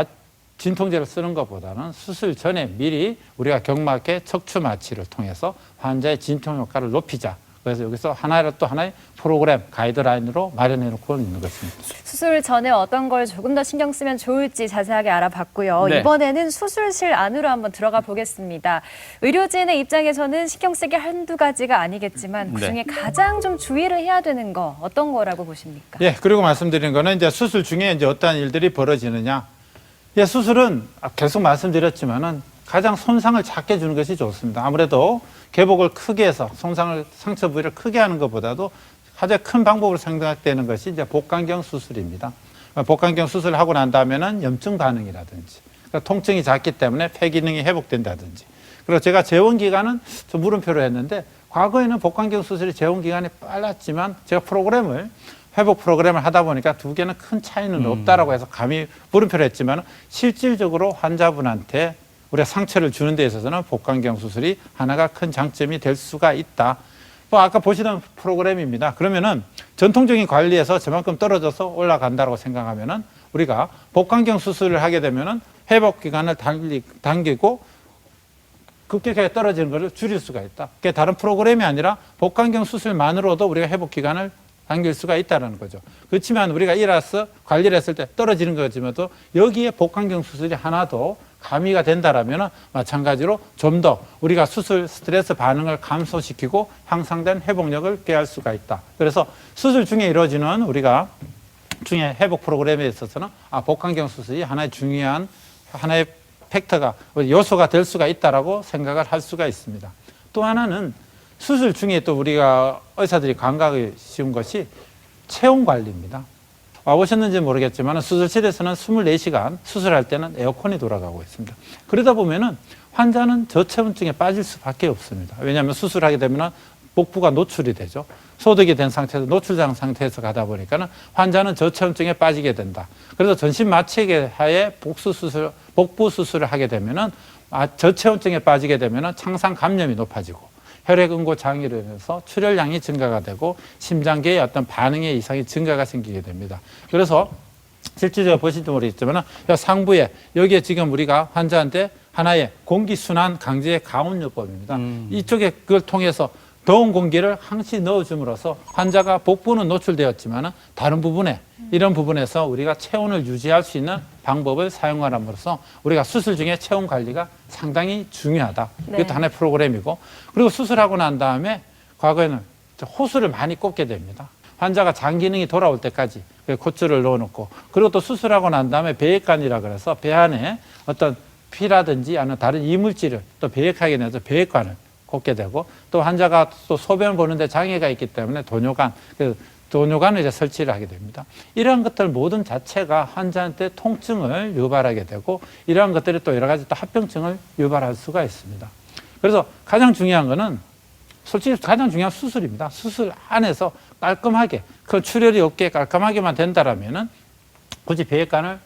진통제를 쓰는 것보다는 수술 전에 미리 우리가 경막의 척추 마취를 통해서 환자의 진통 효과를 높이자. 그래서 여기서 하나의 또 하나의 프로그램, 가이드라인으로 마련해 놓고 있는 것입니다. 수술 전에 어떤 걸 조금 더 신경 쓰면 좋을지 자세하게 알아봤고요. 네. 이번에는 수술실 안으로 한번 들어가 보겠습니다. 의료진의 입장에서는 신경 쓰기 한두 가지가 아니겠지만 그중에 가장 좀 주의를 해야 되는 거 어떤 거라고 보십니까? 예, 그리고 말씀드린 거는 이제 수술 중에 이제 어떠한 일들이 벌어지느냐. 예, 수술은 계속 말씀드렸지만은 가장 손상을 작게 주는 것이 좋습니다. 아무래도 개복을 크게 해서 상처 부위를 크게 하는 것보다도 가장 큰 방법으로 생각되는 것이 이제 복강경 수술입니다. 복강경 수술을 하고 난 다음에는 염증 반응이라든지 그러니까 통증이 작기 때문에 폐 기능이 회복된다든지 그리고 제가 재원 기간은 좀 물음표로 했는데 과거에는 복강경 수술이 재원 기간이 빨랐지만 제가 회복 프로그램을 하다 보니까 두 개는 큰 차이는 없다라고 해서 감히 물음표를 했지만 실질적으로 환자분한테 우리가 상처를 주는 데 있어서는 복강경 수술이 하나가 큰 장점이 될 수가 있다. 뭐 아까 보시던 프로그램입니다. 그러면은 전통적인 관리에서 저만큼 떨어져서 올라간다고 생각하면은 우리가 복강경 수술을 하게 되면은 회복 기간을 당기고 급격하게 떨어지는 것을 줄일 수가 있다. 그게 다른 프로그램이 아니라 복강경 수술만으로도 우리가 회복 기간을 당길 수가 있다는 거죠. 그렇지만 우리가 이라서 관리를 했을 때 떨어지는 거지만도 여기에 복강경 수술이 하나 더 가미가 된다라면 마찬가지로 좀 더 우리가 수술 스트레스 반응을 감소시키고 향상된 회복력을 꾀할 수가 있다. 그래서 수술 중에 이루어지는 우리가 중에 회복 프로그램에 있어서는 복강경 수술이 하나의 중요한 하나의 팩터가 요소가 될 수가 있다라고 생각을 할 수가 있습니다. 또 하나는 수술 중에 또 우리가 의사들이 감각이 쉬운 것이 체온 관리입니다. 와보셨는지 모르겠지만 수술실에서는 24시간 수술할 때는 에어컨이 돌아가고 있습니다. 그러다 보면은 환자는 저체온증에 빠질 수밖에 없습니다. 왜냐하면 수술하게 되면 복부가 노출이 되죠. 소독이 된 상태에서 노출된 상태에서 가다 보니까는 환자는 저체온증에 빠지게 된다. 그래서 전신 마취계 하에 복부 수술을 하게 되면은 저체온증에 빠지게 되면은 창상 감염이 높아지고 혈액응고 장애로 인해서 출혈량이 증가가 되고 심장계의 어떤 반응의 이상이 증가가 생기게 됩니다. 그래서 실질적으로 보실지 모르겠지만 상부에 여기에 지금 우리가 환자한테 하나의 공기순환 강제 가온요법입니다. 이쪽에 그걸 통해서 더운 공기를 항시 넣어줌으로써 환자가 복부는 노출되었지만 다른 부분에 이런 부분에서 우리가 체온을 유지할 수 있는 방법을 사용함으로써 우리가 수술 중에 체온 관리가 상당히 중요하다. 이것도 하나의 프로그램이고 그리고 수술하고 난 다음에 과거에는 호수를 많이 꽂게 됩니다. 환자가 장 기능이 돌아올 때까지 콧줄을 넣어놓고 그리고 또 수술하고 난 다음에 배액관이라 그래서 배 안에 어떤 피라든지 아니면 다른 이물질을 또 배액하게 내서 배액관을 꽂게 되고 또 환자가 또 소변 보는데 장애가 있기 때문에 도뇨관을 이제 설치를 하게 됩니다. 이러한 것들 모든 자체가 환자한테 통증을 유발하게 되고 이러한 것들이 또 여러 가지 또 합병증을 유발할 수가 있습니다. 그래서 가장 중요한 거는 솔직히 가장 중요한 수술입니다. 수술 안에서 깔끔하게 그 출혈이 없게 깔끔하게만 된다라면은 굳이 배액관을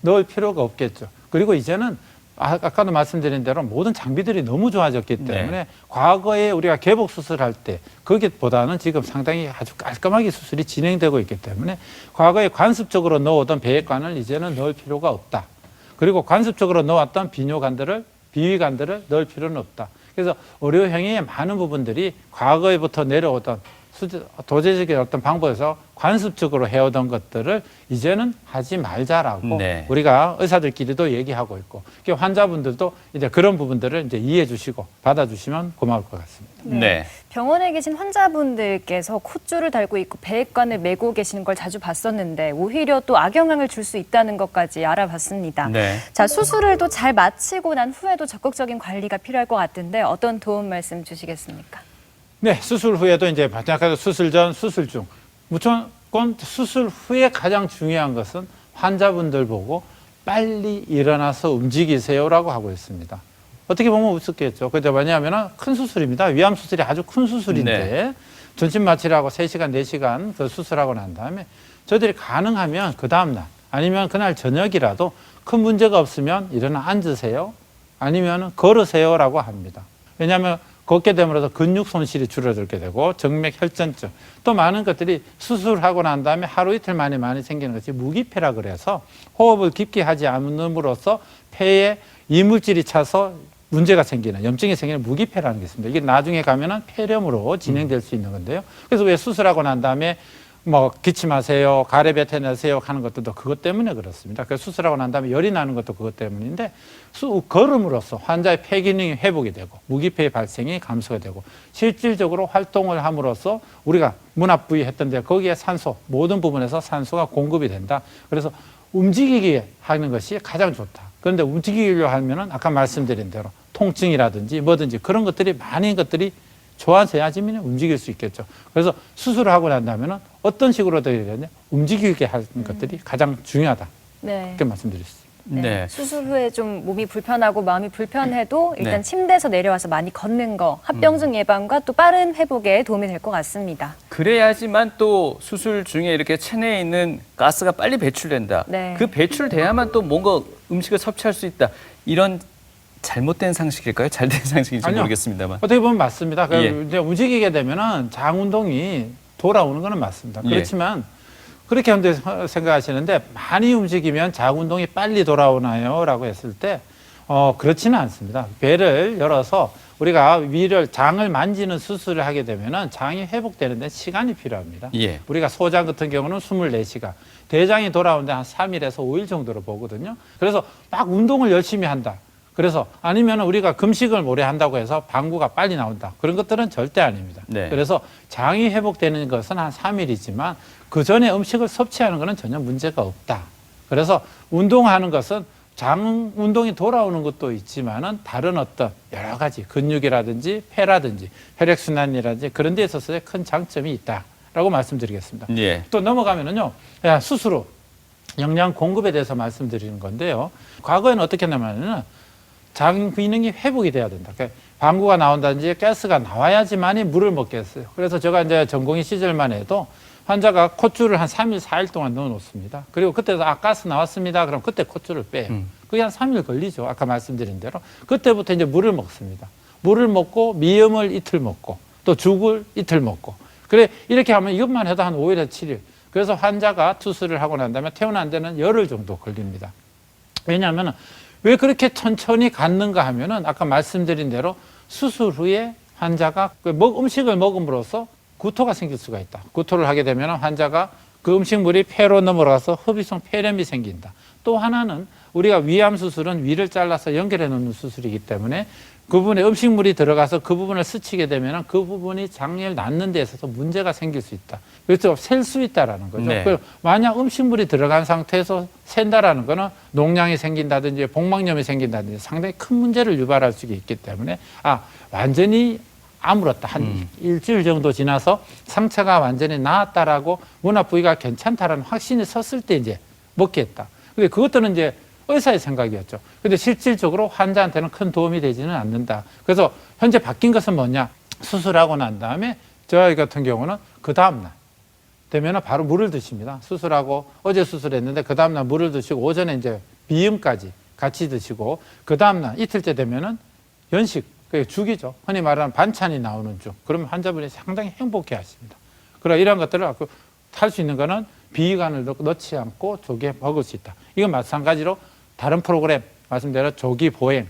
넣을 필요가 없겠죠. 그리고 이제는 아까도 말씀드린 대로 모든 장비들이 너무 좋아졌기 때문에 과거에 우리가 개복 수술할 때 거기보다는 지금 상당히 아주 깔끔하게 수술이 진행되고 있기 때문에 과거에 관습적으로 넣어오던 배액관을 이제는 넣을 필요가 없다. 그리고 관습적으로 넣어왔던 비위관들을 넣을 필요는 없다. 그래서 의료행위의 많은 부분들이 과거에부터 내려오던 도제적인 어떤 방법에서 관습적으로 해오던 것들을 이제는 하지 말자라고 네. 우리가 의사들끼리도 얘기하고 있고 환자분들도 이제 그런 부분들을 이제 이해해 주시고 받아주시면 고마울 것 같습니다. 네. 병원에 계신 환자분들께서 콧줄을 달고 있고 배액관을 메고 계시는 걸 자주 봤었는데 오히려 또 악영향을 줄 수 있다는 것까지 알아봤습니다. 네. 자, 수술을 또 잘 마치고 난 후에도 적극적인 관리가 필요할 것 같은데 어떤 도움 말씀 주시겠습니까? 네, 수술 후에도 이제 마찬가지로 수술 전, 수술 중. 무조건 수술 후에 가장 중요한 것은 환자분들 보고 빨리 일어나서 움직이세요라고 하고 있습니다. 어떻게 보면 우습겠죠. 근데 왜냐하면 큰 수술입니다. 위암 수술이 아주 큰 수술인데 네. 전신 마취를 하고 3시간, 4시간 그 수술하고 난 다음에 저희들이 가능하면 그 다음날 아니면 그날 저녁이라도 큰 문제가 없으면 일어나 앉으세요. 아니면 걸으세요라고 합니다. 왜냐하면 걷게 됨으로써 근육 손실이 줄어들게 되고 정맥 혈전증 또 많은 것들이 수술하고 난 다음에 하루 이틀 만에 많이 생기는 것이 무기폐라 그래서 호흡을 깊게 하지 않음으로써 폐에 이물질이 차서 문제가 생기는 염증이 생기는 무기폐라는 게 있습니다. 이게 나중에 가면은 폐렴으로 진행될 수 있는 건데요. 그래서 왜 수술하고 난 다음에 뭐 기침하세요, 가래 뱉어내세요 하는 것들도 그것 때문에 그렇습니다. 그래서 수술하고 난 다음에 열이 나는 것도 그것 때문인데 걸음으로써 환자의 폐 기능이 회복이 되고 무기폐의 발생이 감소가 되고 실질적으로 활동을 함으로써 우리가 문합 부위 했던 데 거기에 산소 모든 부분에서 산소가 공급이 된다. 그래서 움직이게 하는 것이 가장 좋다. 그런데 움직이려고 하면은 아까 말씀드린 대로 통증이라든지 뭐든지 그런 것들이 많은 것들이 좋아져야지만 움직일 수 있겠죠. 그래서 수술을 하고 난다면 어떤 식으로 되어야 되냐? 움직이게 하는 것들이 가장 중요하다. 네. 이렇게 말씀드렸습니다. 네. 수술 후에 좀 몸이 불편하고 마음이 불편해도 일단 네. 침대에서 내려와서 많이 걷는 거 합병증 예방과 또 빠른 회복에 도움이 될 것 같습니다. 그래야지만 또 수술 중에 이렇게 체내에 있는 가스가 빨리 배출된다. 네. 그 배출돼야만 또 뭔가 음식을 섭취할 수 있다. 이런 잘못된 상식일까요? 잘된 상식인지 아니요. 모르겠습니다만. 어떻게 보면 맞습니다. 예. 이제 움직이게 되면은 장 운동이 돌아오는 것은 맞습니다. 예. 그렇지만 그렇게 생각하시는데 많이 움직이면 장 운동이 빨리 돌아오나요? 라고 했을 때 그렇지는 않습니다. 배를 열어서 우리가 장을 만지는 수술을 하게 되면은 장이 회복되는 데 시간이 필요합니다. 예. 우리가 소장 같은 경우는 24시간, 대장이 돌아오는데 한 3일에서 5일 정도로 보거든요. 그래서 막 운동을 열심히 한다. 그래서 아니면 우리가 금식을 오래 한다고 해서 방구가 빨리 나온다. 그런 것들은 절대 아닙니다. 네. 그래서 장이 회복되는 것은 한 3일이지만 그 전에 음식을 섭취하는 것은 전혀 문제가 없다. 그래서 운동하는 것은 장 운동이 돌아오는 것도 있지만은 다른 어떤 여러 가지 근육이라든지 폐라든지 혈액순환이라든지 그런 데 있어서의 큰 장점이 있다라고 말씀드리겠습니다. 예. 또 넘어가면은요, 수술 후 영양 공급에 대해서 말씀드리는 건데요. 과거에는 어떻게 했냐면은 장 기능이 회복이 돼야 된다. 그러니까 방구가 나온다든지 가스가 나와야지만이 물을 먹겠어요. 그래서 제가 이제 전공의 시절만 해도 환자가 콧줄을 한 3일, 4일 동안 넣어 놓습니다. 그리고 그때도 가스 나왔습니다. 그럼 그때 콧줄을 빼요. 그게 한 3일 걸리죠. 아까 말씀드린 대로. 그때부터 이제 물을 먹습니다. 물을 먹고 미음을 이틀 먹고 또 죽을 이틀 먹고. 그래 이렇게 하면 이것만 해도 한 5일에서 7일. 그래서 환자가 수술을 하고 난 다음에 퇴원한 데는 열흘 정도 걸립니다. 왜냐하면 왜 그렇게 천천히 갔는가 하면은 아까 말씀드린 대로 수술 후에 환자가 음식을 먹음으로써 구토가 생길 수가 있다. 구토를 하게 되면 환자가 그 음식물이 폐로 넘어가서 흡입성 폐렴이 생긴다. 또 하나는 우리가 위암 수술은 위를 잘라서 연결해 놓는 수술이기 때문에 그 부분에 음식물이 들어가서 그 부분을 스치게 되면 그 부분이 장애를 낳는 데 있어서 문제가 생길 수 있다. 그래서 셀 수 있다라는 거죠. 네. 만약 음식물이 들어간 상태에서 샌다라는 거는 농양이 생긴다든지 복막염이 생긴다든지 상당히 큰 문제를 유발할 수 있기 때문에 완전히 아물었다. 한 일주일 정도 지나서 상처가 완전히 나았다라고 문합 부위가 괜찮다라는 확신이 섰을 때 이제 먹겠다. 근데 그것들은 이제 의사의 생각이었죠. 근데 실질적으로 환자한테는 큰 도움이 되지는 않는다. 그래서 현재 바뀐 것은 뭐냐? 수술하고 난 다음에 저희 같은 경우는 그 다음날 되면 바로 물을 드십니다. 수술하고 어제 수술했는데 그 다음날 물을 드시고 오전에 이제 비음까지 같이 드시고 그 다음날 이틀째 되면은 연식, 그게 죽이죠. 흔히 말하는 반찬이 나오는 죽. 그러면 환자분이 상당히 행복해 하십니다. 그러나 이런 것들을 할 수 있는 거는 비위관을 넣지 않고 조기에 먹을 수 있다. 이건 마찬가지로 다른 프로그램 말씀대로 조기 보행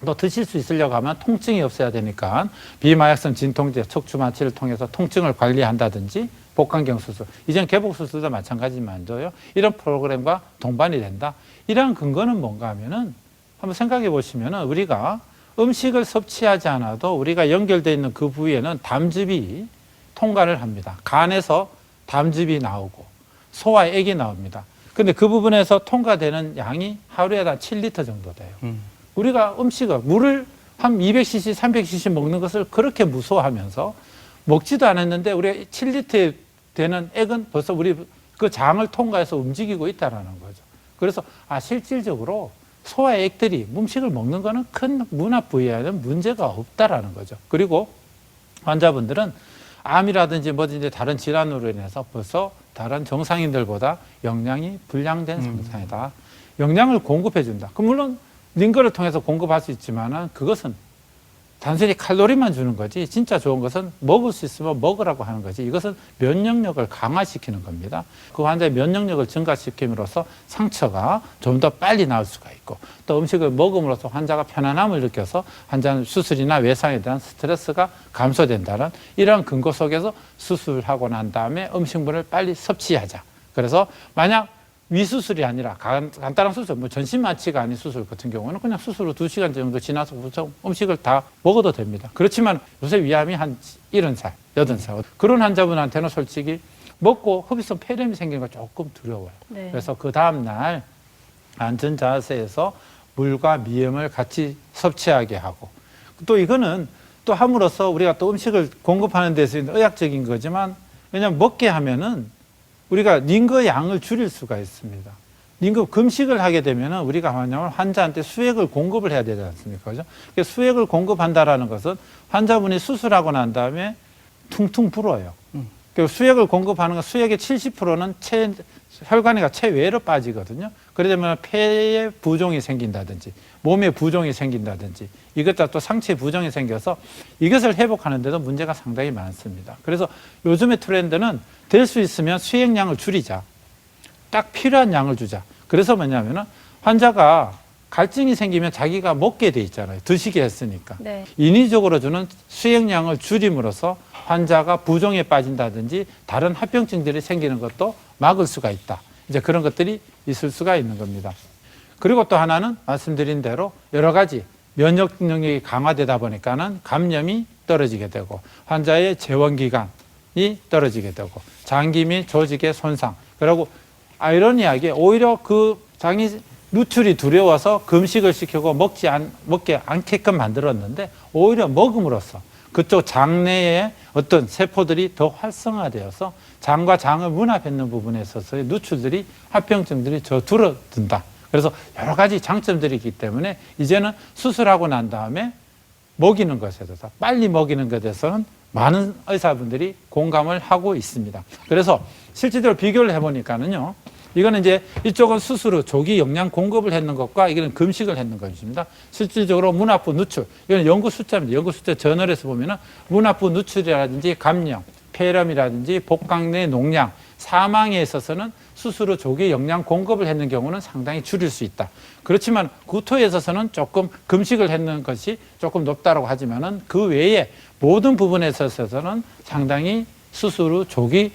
또 드실 수 있으려고 하면 통증이 없어야 되니까 비마약성 진통제, 척추 마취를 통해서 통증을 관리한다든지 복강경 수술, 이전 개복 수술도 마찬가지만도요. 이런 프로그램과 동반이 된다. 이러한 근거는 뭔가 하면은 한번 생각해 보시면은 우리가 음식을 섭취하지 않아도 우리가 연결되어 있는 그 부위에는 담즙이 통과를 합니다. 간에서 담즙이 나오고 소화에 액이 나옵니다. 근데 그 부분에서 통과되는 양이 하루에 한 7리터 정도 돼요. 우리가 음식을, 물을 한 200cc, 300cc 먹는 것을 그렇게 무서워하면서 먹지도 않았는데 우리가 7리터 되는 액은 벌써 우리 그 장을 통과해서 움직이고 있다는 거죠. 그래서 실질적으로 소화의 액들이 음식을 먹는 거는 큰 문화 부위에는 문제가 없다라는 거죠. 그리고 환자분들은 암이라든지 뭐든지 다른 질환으로 인해서 벌써 다른 정상인들보다 영양이 불량된 상태이다. 영양을 공급해 준다. 그 물론 링거를 통해서 공급할 수 있지만은 그것은 단순히 칼로리만 주는 거지 진짜 좋은 것은 먹을 수 있으면 먹으라고 하는 거지 이것은 면역력을 강화시키는 겁니다. 그 환자의 면역력을 증가시킴으로써 상처가 좀 더 빨리 나을 수가 있고 또 음식을 먹음으로써 환자가 편안함을 느껴서 환자는 수술이나 외상에 대한 스트레스가 감소된다는 이런 근거 속에서 수술하고 난 다음에 음식물을 빨리 섭취하자. 그래서 만약 위수술이 아니라 간단한 수술, 뭐 전신 마취가 아닌 수술 같은 경우는 그냥 수술 후 2시간 정도 지나서 음식을 다 먹어도 됩니다. 그렇지만 요새 위암이 한 70살, 80살 그런 환자분한테는 솔직히 먹고 흡입성 폐렴이 생기는 거 조금 두려워요. 네. 그래서 그 다음날 앉은 자세에서 물과 미음을 같이 섭취하게 하고 또 이거는 또 함으로써 우리가 또 음식을 공급하는 데서 있는 의학적인 거지만 왜냐하면 먹게 하면은 우리가 링거 양을 줄일 수가 있습니다. 링거 금식을 하게 되면 우리가 환자한테 수액을 공급을 해야 되지 않습니까? 그죠? 수액을 공급한다라는 것은 환자분이 수술하고 난 다음에 퉁퉁 불어요. 수액을 공급하는 건 수액의 70%는 혈관이가 체외로 빠지거든요. 그러면 폐에 부종이 생긴다든지 몸에 부종이 생긴다든지 이것도 또 상체에 부종이 생겨서 이것을 회복하는 데도 문제가 상당히 많습니다. 그래서 요즘의 트렌드는 될 수 있으면 수액량을 줄이자. 딱 필요한 양을 주자. 그래서 뭐냐면은 환자가 갈증이 생기면 자기가 먹게 돼 있잖아요. 드시게 했으니까. 네. 인위적으로 주는 수액량을 줄임으로써 환자가 부종에 빠진다든지 다른 합병증들이 생기는 것도 막을 수가 있다. 이제 그런 것들이 있을 수가 있는 겁니다. 그리고 또 하나는 말씀드린 대로 여러 가지 면역 능력이 강화되다 보니까는 감염이 떨어지게 되고 환자의 재원기간이 떨어지게 되고 장기 및 조직의 손상. 그리고 아이러니하게 오히려 그 장이 누출이 두려워서 금식을 시키고 먹게 않게끔 만들었는데 오히려 먹음으로써 그쪽 장 내에 어떤 세포들이 더 활성화되어서 장과 장을 문합했는 부분에 있어서의 누출들이 합병증들이 더 줄어든다. 그래서 여러 가지 장점들이 있기 때문에 이제는 수술하고 난 다음에 먹이는 것에 대해서 빨리 먹이는 것에 대해서는 많은 의사분들이 공감을 하고 있습니다. 그래서 실제로 비교를 해보니까는요. 이거는 이제 이쪽은 수술 후 조기 영양 공급을 했는 것과 이거는 금식을 했는 것입니다. 실질적으로 문화부 누출, 이건 연구 숫자입니다. 연구 숫자 저널에서 보면은 문화부 누출이라든지 감염, 폐렴이라든지 복강 내 농양, 사망에 있어서는 수술 후 조기 영양 공급을 했는 경우는 상당히 줄일 수 있다. 그렇지만 구토에 있어서는 조금 금식을 했는 것이 조금 높다고 하지만은 그 외에 모든 부분에 있어서는 상당히 수술 후 조기의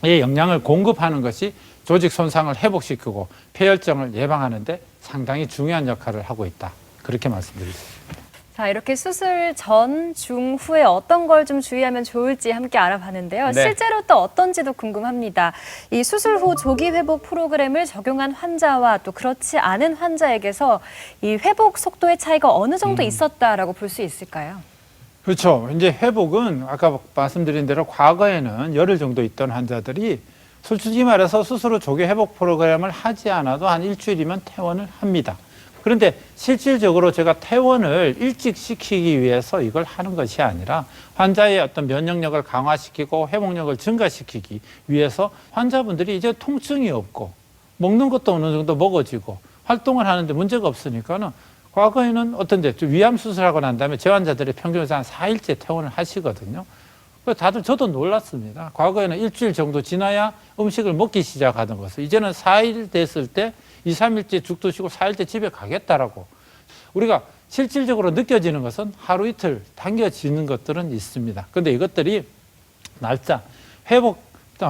영양을 공급하는 것이 조직 손상을 회복시키고 폐혈증을 예방하는 데 상당히 중요한 역할을 하고 있다. 그렇게 말씀드리겠습니다. 자, 이렇게 수술 전, 중, 후에 어떤 걸 좀 주의하면 좋을지 함께 알아봤는데요. 네. 실제로 또 어떤지도 궁금합니다. 이 수술 후 조기 회복 프로그램을 적용한 환자와 또 그렇지 않은 환자에게서 이 회복 속도의 차이가 어느 정도 있었다라고 볼 수 있을까요? 그렇죠. 이제 회복은 아까 말씀드린 대로 과거에는 열흘 정도 있던 환자들이 솔직히 말해서 수술 후 조기 회복 프로그램을 하지 않아도 한 일주일이면 퇴원을 합니다. 그런데 실질적으로 제가 퇴원을 일찍 시키기 위해서 이걸 하는 것이 아니라 환자의 어떤 면역력을 강화시키고 회복력을 증가시키기 위해서 환자분들이 이제 통증이 없고 먹는 것도 어느 정도 먹어지고 활동을 하는데 문제가 없으니까는 과거에는 어떤데 위암 수술하고 난 다음에 제 환자들이 평균에서 한 4일째 퇴원을 하시거든요. 다들 저도 놀랐습니다. 과거에는 일주일 정도 지나야 음식을 먹기 시작하던 것을 이제는 4일 됐을 때 2, 3일째 죽 드시고 4일째 집에 가겠다라고. 우리가 실질적으로 느껴지는 것은 하루 이틀 당겨지는 것들은 있습니다. 그런데 이것들이 날짜, 회복,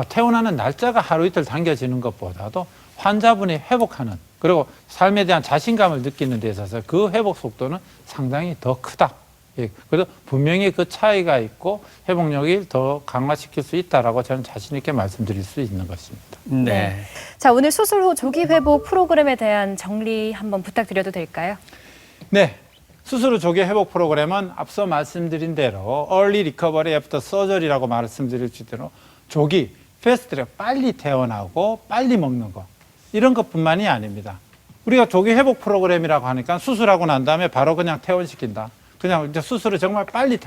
퇴원하는 날짜가 하루 이틀 당겨지는 것보다도 환자분이 회복하는, 그리고 삶에 대한 자신감을 느끼는 데 있어서 그 회복 속도는 상당히 더 크다. 예, 그래서 분명히 그 차이가 있고 회복력이 더 강화시킬 수 있다라고 저는 자신 있게 말씀드릴 수 있는 것입니다. 네. 자, 오늘 수술 후 조기 회복 프로그램에 대한 정리 한번 부탁드려도 될까요? 네. 수술 후 조기 회복 프로그램은 앞서 말씀드린 대로 Early Recovery After Surgery라고 말씀드릴 수 있도록 조기, 패스트트랙, 빨리 퇴원하고 빨리 먹는 거, 이런 것뿐만이 아닙니다. 우리가 조기 회복 프로그램이라고 하니까 수술하고 난 다음에 바로 그냥 퇴원시킨다. 그냥 이제 수술을 정말 빨리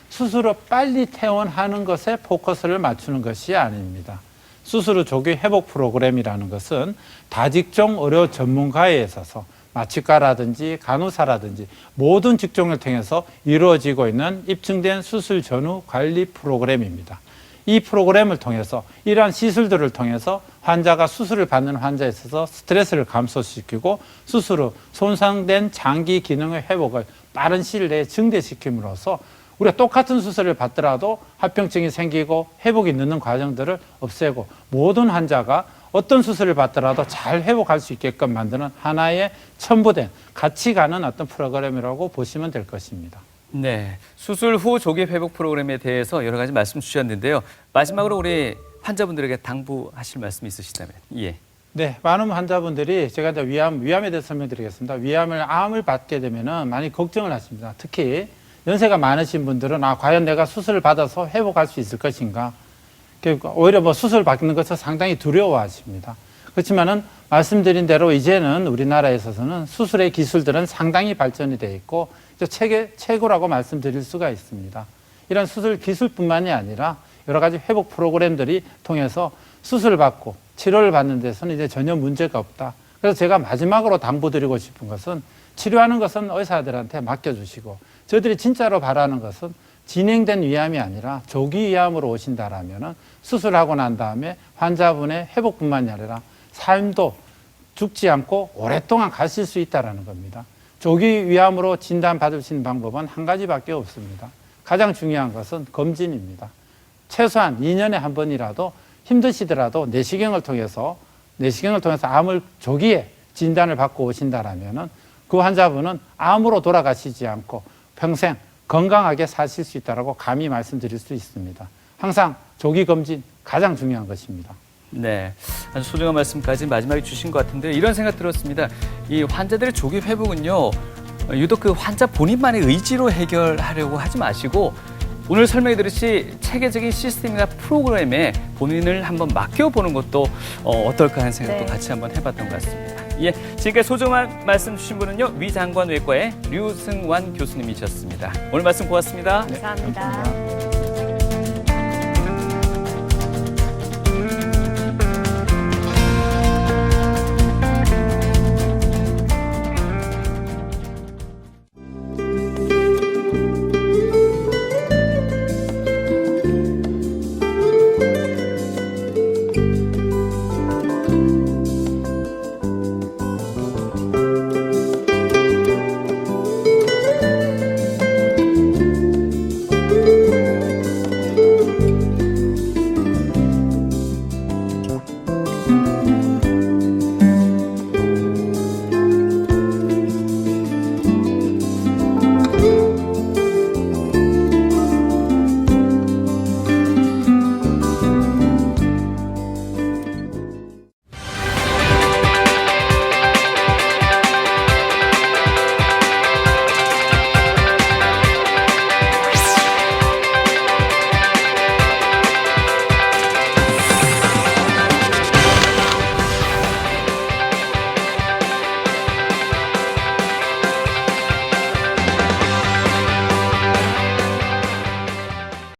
수술을 빨리 퇴원하는 것에 포커스를 맞추는 것이 아닙니다. 수술 후 조기 회복 프로그램이라는 것은 다직종 의료 전문가에 있어서 마취과라든지 간호사라든지 모든 직종을 통해서 이루어지고 있는 입증된 수술 전후 관리 프로그램입니다. 이 프로그램을 통해서 이러한 시술들을 통해서 환자가 수술을 받는 환자에 있어서 스트레스를 감소시키고 수술 후 손상된 장기 기능의 회복을 빠른 시일 내에 증대시킴으로써 우리가 똑같은 수술을 받더라도 합병증이 생기고 회복이 늦는 과정들을 없애고 모든 환자가 어떤 수술을 받더라도 잘 회복할 수 있게끔 만드는 하나의 첨부된 같이 가는 어떤 프로그램이라고 보시면 될 것입니다. 네, 수술 후 조기 회복 프로그램에 대해서 여러 가지 말씀 주셨는데요. 마지막으로 우리 환자분들에게 당부하실 말씀 있으시다면? 예. 네, 많은 환자분들이 제가 이제 위암에 대해서 설명드리겠습니다. 암을 받게 되면은 많이 걱정을 하십니다. 특히 연세가 많으신 분들은 과연 내가 수술을 받아서 회복할 수 있을 것인가? 오히려 뭐 수술 받는 것을 상당히 두려워하십니다. 그렇지만은 말씀드린 대로 이제는 우리나라에 있어서는 수술의 기술들은 상당히 발전이 되어 있고 최고라고 말씀드릴 수가 있습니다. 이런 수술 기술뿐만이 아니라 여러 가지 회복 프로그램들이 통해서 수술을 받고 치료를 받는 데서는 이제 전혀 문제가 없다. 그래서 제가 마지막으로 당부드리고 싶은 것은 치료하는 것은 의사들한테 맡겨주시고 저희들이 진짜로 바라는 것은 진행된 위암이 아니라 조기 위암으로 오신다라면은 수술하고 난 다음에 환자분의 회복뿐만이 아니라 삶도 죽지 않고 오랫동안 가실 수 있다는 겁니다. 조기 위암으로 진단받으시는 방법은 한 가지밖에 없습니다. 가장 중요한 것은 검진입니다. 최소한 2년에 한 번이라도 힘드시더라도 내시경을 통해서 암을 조기에 진단을 받고 오신다라면은 그 환자분은 암으로 돌아가시지 않고 평생 건강하게 사실 수 있다고 감히 말씀드릴 수 있습니다. 항상 조기 검진 가장 중요한 것입니다. 네, 아주 소중한 말씀까지 마지막에 주신 것 같은데 이런 생각 들었습니다. 이 환자들의 조기 회복은요, 유독 그 환자 본인만의 의지로 해결하려고 하지 마시고 오늘 설명해 드렸듯이 체계적인 시스템이나 프로그램에 본인을 한번 맡겨보는 것도 어떨까 하는 생각도 같이 한번 해봤던 것 같습니다. 예, 지금까지 소중한 말씀 주신 분은요, 위장관외과의 류승환 교수님이셨습니다. 오늘 말씀 고맙습니다. 감사합니다.